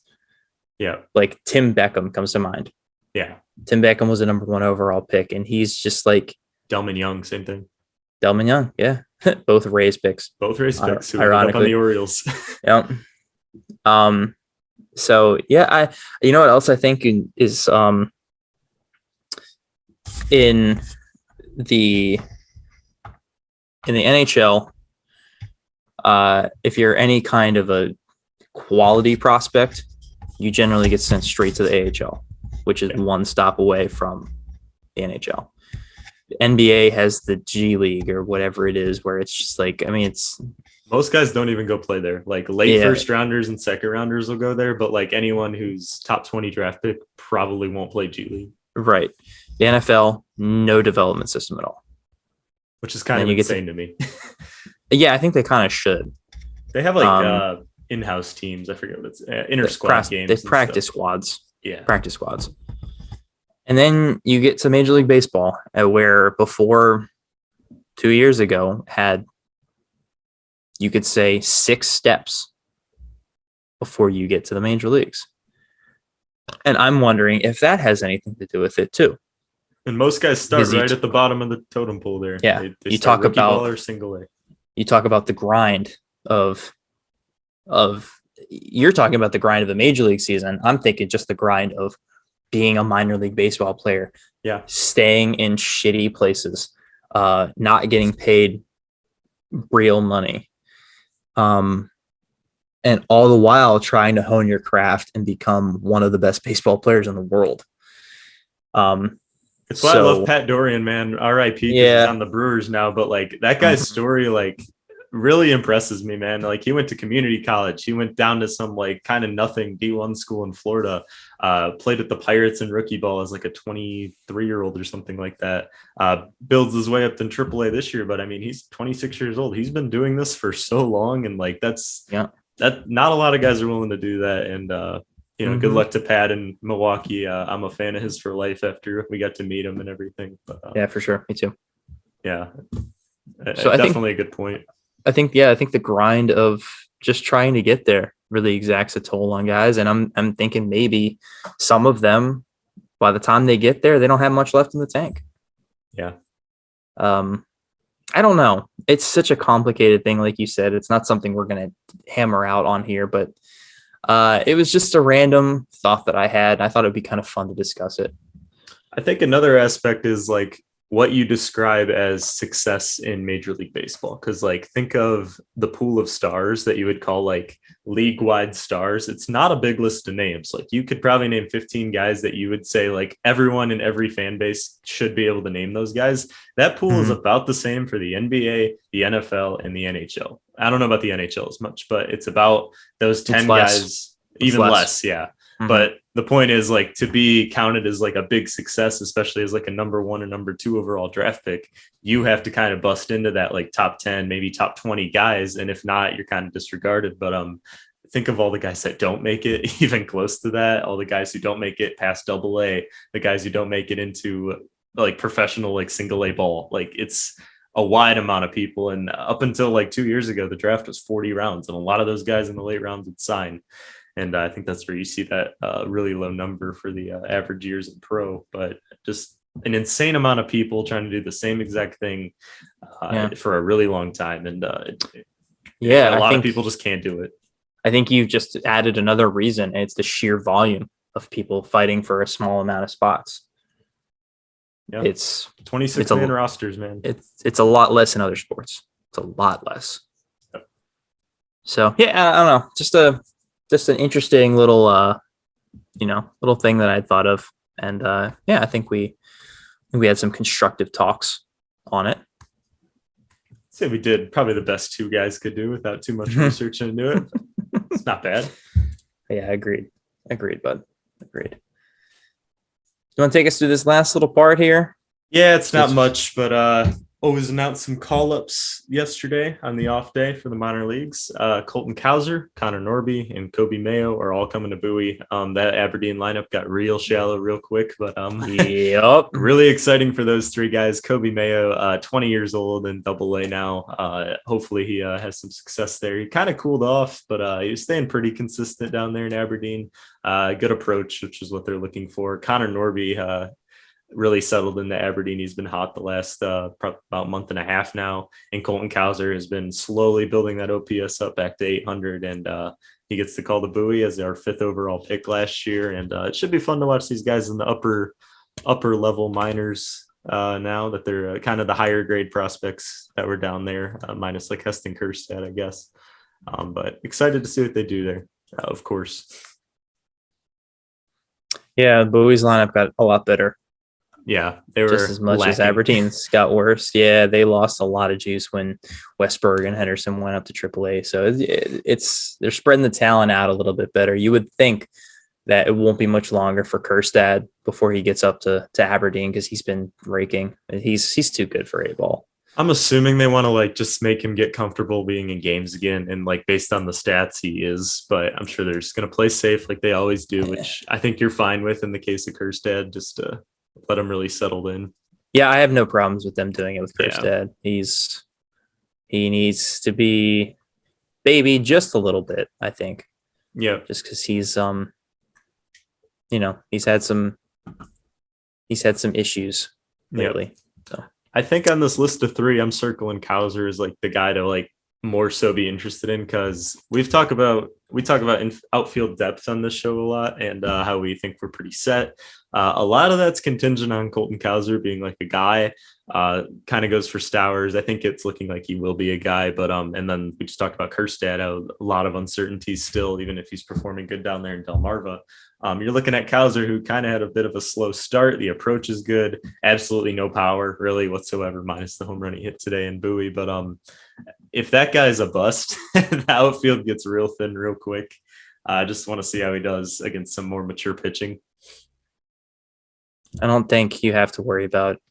Yeah. Like Tim Beckham comes to mind. Yeah. Tim Beckham was a number 1 overall pick, and he's just like Delman Young, same thing. Delman Young, yeah. Both Rays picks. Who ironically on the Orioles. Yeah. So yeah, you know what else I think is in the NHL, if you're any kind of a quality prospect, you generally get sent straight to the AHL, which is one stop away from the NHL. The NBA has the G League or whatever it is, where it's just like, I mean, it's most guys don't even go play there. Like late first rounders and second rounders will go there, but like anyone who's top 20 draft pick probably won't play G League. Right. The NFL no development system at all. Which is kind of insane to me. Yeah, I think they kind of should. They have like in-house teams. I forget what it's inter-squad games. They practice squads. Yeah, practice squads. And then you get to Major League Baseball, where before 2 years ago had, you could say, 6 steps before you get to the major leagues. And I'm wondering if that has anything to do with it too. And most guys start right at the bottom of the totem pole there. Yeah, they you start talk rookie about ball or single A. You talk about the grind of you're talking about the grind of the major league season. I'm thinking just the grind of being a minor league baseball player. Yeah, staying in shitty places, not getting paid real money, and all the while trying to hone your craft and become one of the best baseball players in the world. It's why I love Pat Dorian, man. R.I.P. because he's on the Brewers now. But like that guy's story, like really impresses me, man. Like he went to community college. He went down to some like kind of nothing D1 school in Florida. Played at the Pirates in rookie ball as like a 23-year-old or something like that. Builds his way up in AAA this year. But I mean, he's 26 years old. He's been doing this for so long, and like that not a lot of guys are willing to do that. And good luck to Pat in Milwaukee. I'm a fan of his for life after we got to meet him and everything. But yeah, for sure. Me too. Yeah. So definitely a good point. I think the grind of just trying to get there really exacts a toll on guys. And I'm thinking maybe some of them, by the time they get there, they don't have much left in the tank. Yeah. I don't know. It's such a complicated thing. Like you said, it's not something we're going to hammer out on here, but it was just a random thought that I had. I thought it'd be kind of fun to discuss it. I think another aspect is like what you describe as success in Major League Baseball. Cause like, think of the pool of stars that you would call like league-wide stars. It's not a big list of names. Like you could probably name 15 guys that you would say like everyone in every fan base should be able to name those guys. That pool is about the same for the NBA, the NFL, and the NHL. I don't know about the NHL as much, but it's about those 10 guys, even less. Yeah. But the point is like to be counted as like a big success, especially as like a number 1 or number 2 overall draft pick, you have to kind of bust into that like top 10, maybe top 20 guys. And if not, you're kind of disregarded. But think of all the guys that don't make it even close to that. All the guys who don't make it past AA, the guys who don't make it into like professional, like single A ball. Like it's a wide amount of people. And up until like 2 years ago, the draft was 40 rounds and a lot of those guys in the late rounds would sign. And I think that's where you see that really low number for the average years in pro, but just an insane amount of people trying to do the same exact thing for a really long time. And a lot of people just can't do it. I think you've just added another reason, and it's the sheer volume of people fighting for a small amount of spots. Yeah, it's 26-man rosters, man. It's a lot less in other sports. It's a lot less. Yep. So yeah, I don't know. Just an interesting little, little thing that I thought of. And I think we had some constructive talks on it. I'd say we did probably the best 2 guys could do without too much research into it. It's not bad. Yeah, agreed, bud. Agreed. You want to take us through this last little part here? Yeah, it's not much, but always announced some call-ups yesterday on the off day for the minor leagues. Colton Cowser, Connor Norby, and Kobe Mayo are all coming to Bowie. That Aberdeen lineup got real shallow real quick, but really exciting for those 3 guys. Kobe Mayo, 20 years old and AA now. Hopefully he has some success there. He kind of cooled off, but he was staying pretty consistent down there in Aberdeen. Good approach, which is what they're looking for. Connor Norby, really settled into Aberdeen. He's been hot the last about month and a half now. And Colton Cowser has been slowly building that OPS up back to 800. And he gets to call the Bowie as our 5th overall pick last year. And it should be fun to watch these guys in the upper level minors now that they're kind of the higher grade prospects that were down there, minus like Heston Kjerstad, I guess. But excited to see what they do there, of course. Yeah, Bowie's lineup got a lot better. Yeah, they were just as much lacking. As Aberdeen's got worse. Yeah, they lost a lot of juice when Westberg and Henderson went up to AAA. So they're spreading the talent out a little bit better. You would think that it won't be much longer for Kerstad before he gets up to Aberdeen because he's been raking. He's too good for A-ball. I'm assuming they want to like just make him get comfortable being in games again, and like based on the stats he is, but I'm sure they're just going to play safe like they always do, which I think you're fine with in the case of Kerstad, just to let him really settle in. Yeah, I have no problems with them doing it with Kerstad. Yeah. He needs to be baby just a little bit, I think. Yeah, just because he's he's had some issues lately. Yep. So I think on this list of 3, I'm circling Cowser as like the guy to like more so be interested in, because we talk about outfield depth on this show a lot, and how we think we're pretty set. A lot of that's contingent on Colton Cowser being like a guy. Kind of goes for Stowers. I think it's looking like he will be a guy, but and then we just talked about Kerstad, a lot of uncertainties still, even if he's performing good down there in Delmarva. You're looking at Cowser, who kind of had a bit of a slow start. The approach is good, absolutely no power really whatsoever, minus the home run he hit today in Bowie. But if that guy's a bust, the outfield gets real thin real quick. I just want to see how he does against some more mature pitching. I don't think you have to worry about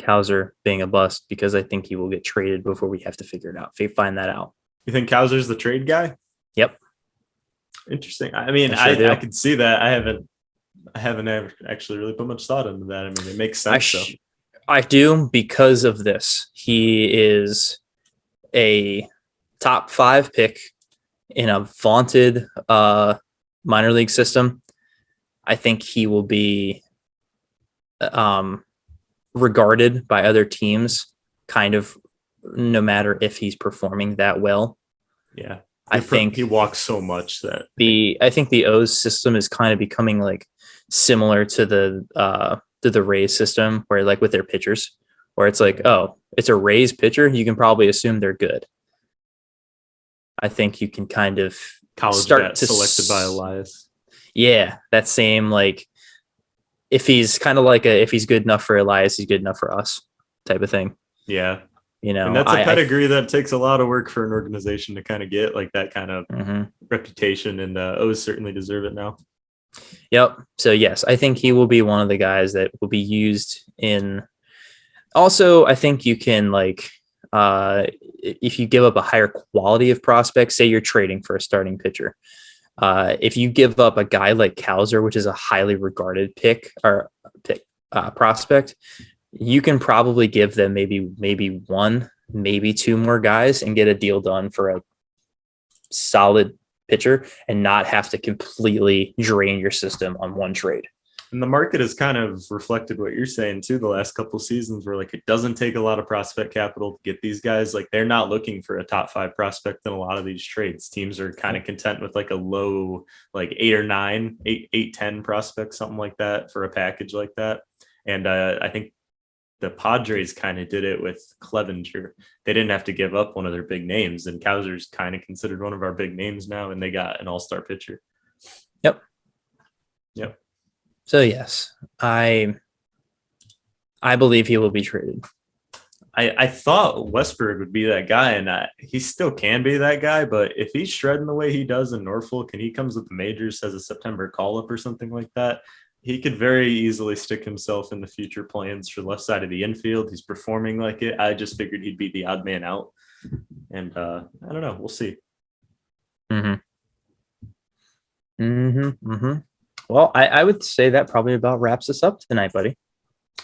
Cowser being a bust, because I think he will get traded before we have to figure it out. If we find that out. You think Cowser's the trade guy? Yep. Interesting. I mean, I can see that. I haven't ever actually really put much thought into that. I mean, it makes sense. I do, because of this. He is a top 5 pick in a vaunted minor league system. I think he will be regarded by other teams kind of no matter if he's performing that well. Yeah. I think he walks so much that I think the O's system is kind of becoming like similar to the Rays system, where like with their pitchers, where it's like, oh, it's a Rays pitcher, you can probably assume they're good. I think you can kind of start to selected by Elias. Yeah, that same like if he's kind of like if he's good enough for Elias, he's good enough for us type of thing. Yeah. And that's a pedigree that takes a lot of work for an organization to kind of get, like that kind of reputation, and O's certainly deserve it now. Yep. So yes, I think he will be one of the guys that will be used in. Also, I think you can like if you give up a higher quality of prospects, say you're trading for a starting pitcher. If you give up a guy like Cowser, which is a highly regarded prospect, you can probably give them maybe 1, maybe 2 more guys and get a deal done for a solid pitcher and not have to completely drain your system on one trade. And the market has kind of reflected what you're saying too, the last couple of seasons, where like it doesn't take a lot of prospect capital to get these guys. Like they're not looking for a top 5 prospect in a lot of these trades. Teams are kind of content with like a low, like 8 or 9, 10 prospects, something like that for a package like that. And I think the Padres kind of did it with Clevenger. They didn't have to give up one of their big names, and Cowser's kind of considered one of our big names now, and they got an all-star pitcher. Yep. So yes, I believe he will be traded. I thought Westberg would be that guy, and he still can be that guy, but if he's shredding the way he does in Norfolk and he comes with the majors as a September call-up or something like that, he could very easily stick himself in the future plans for the left side of the infield. He's performing like it. I just figured he'd be the odd man out. And I don't know. We'll see. Well, I would say that probably about wraps us up tonight, buddy.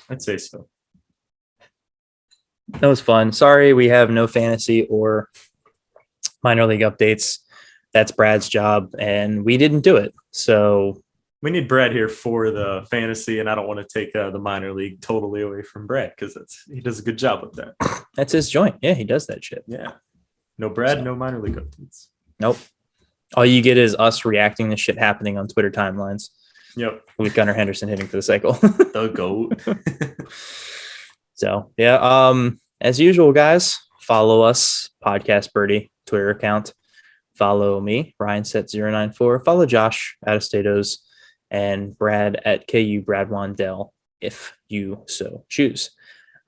I'd say so. That was fun. Sorry we have no fantasy or minor league updates. That's Brad's job, and we didn't do it. So we need Brad here for the fantasy, and I don't want to take the minor league totally away from Brad, because he does a good job with that. That's his joint. Yeah, he does that shit. Yeah. No Brad, no minor league updates. Nope. All you get is us reacting to shit happening on Twitter timelines. Yep. With Gunnar Henderson hitting for the cycle. The GOAT. So, yeah. As usual, guys, follow us, Podcast Birdie Twitter account. Follow me, RyanSet094. Follow Josh at Estados and Brad at KU Brad Wandell, if you so choose.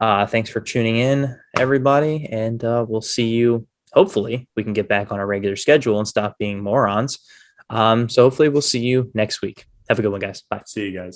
Thanks for tuning in, everybody, and we'll see you hopefully we can get back on a regular schedule and stop being morons. So hopefully we'll see you next week. Have a good one, guys. Bye. See you guys.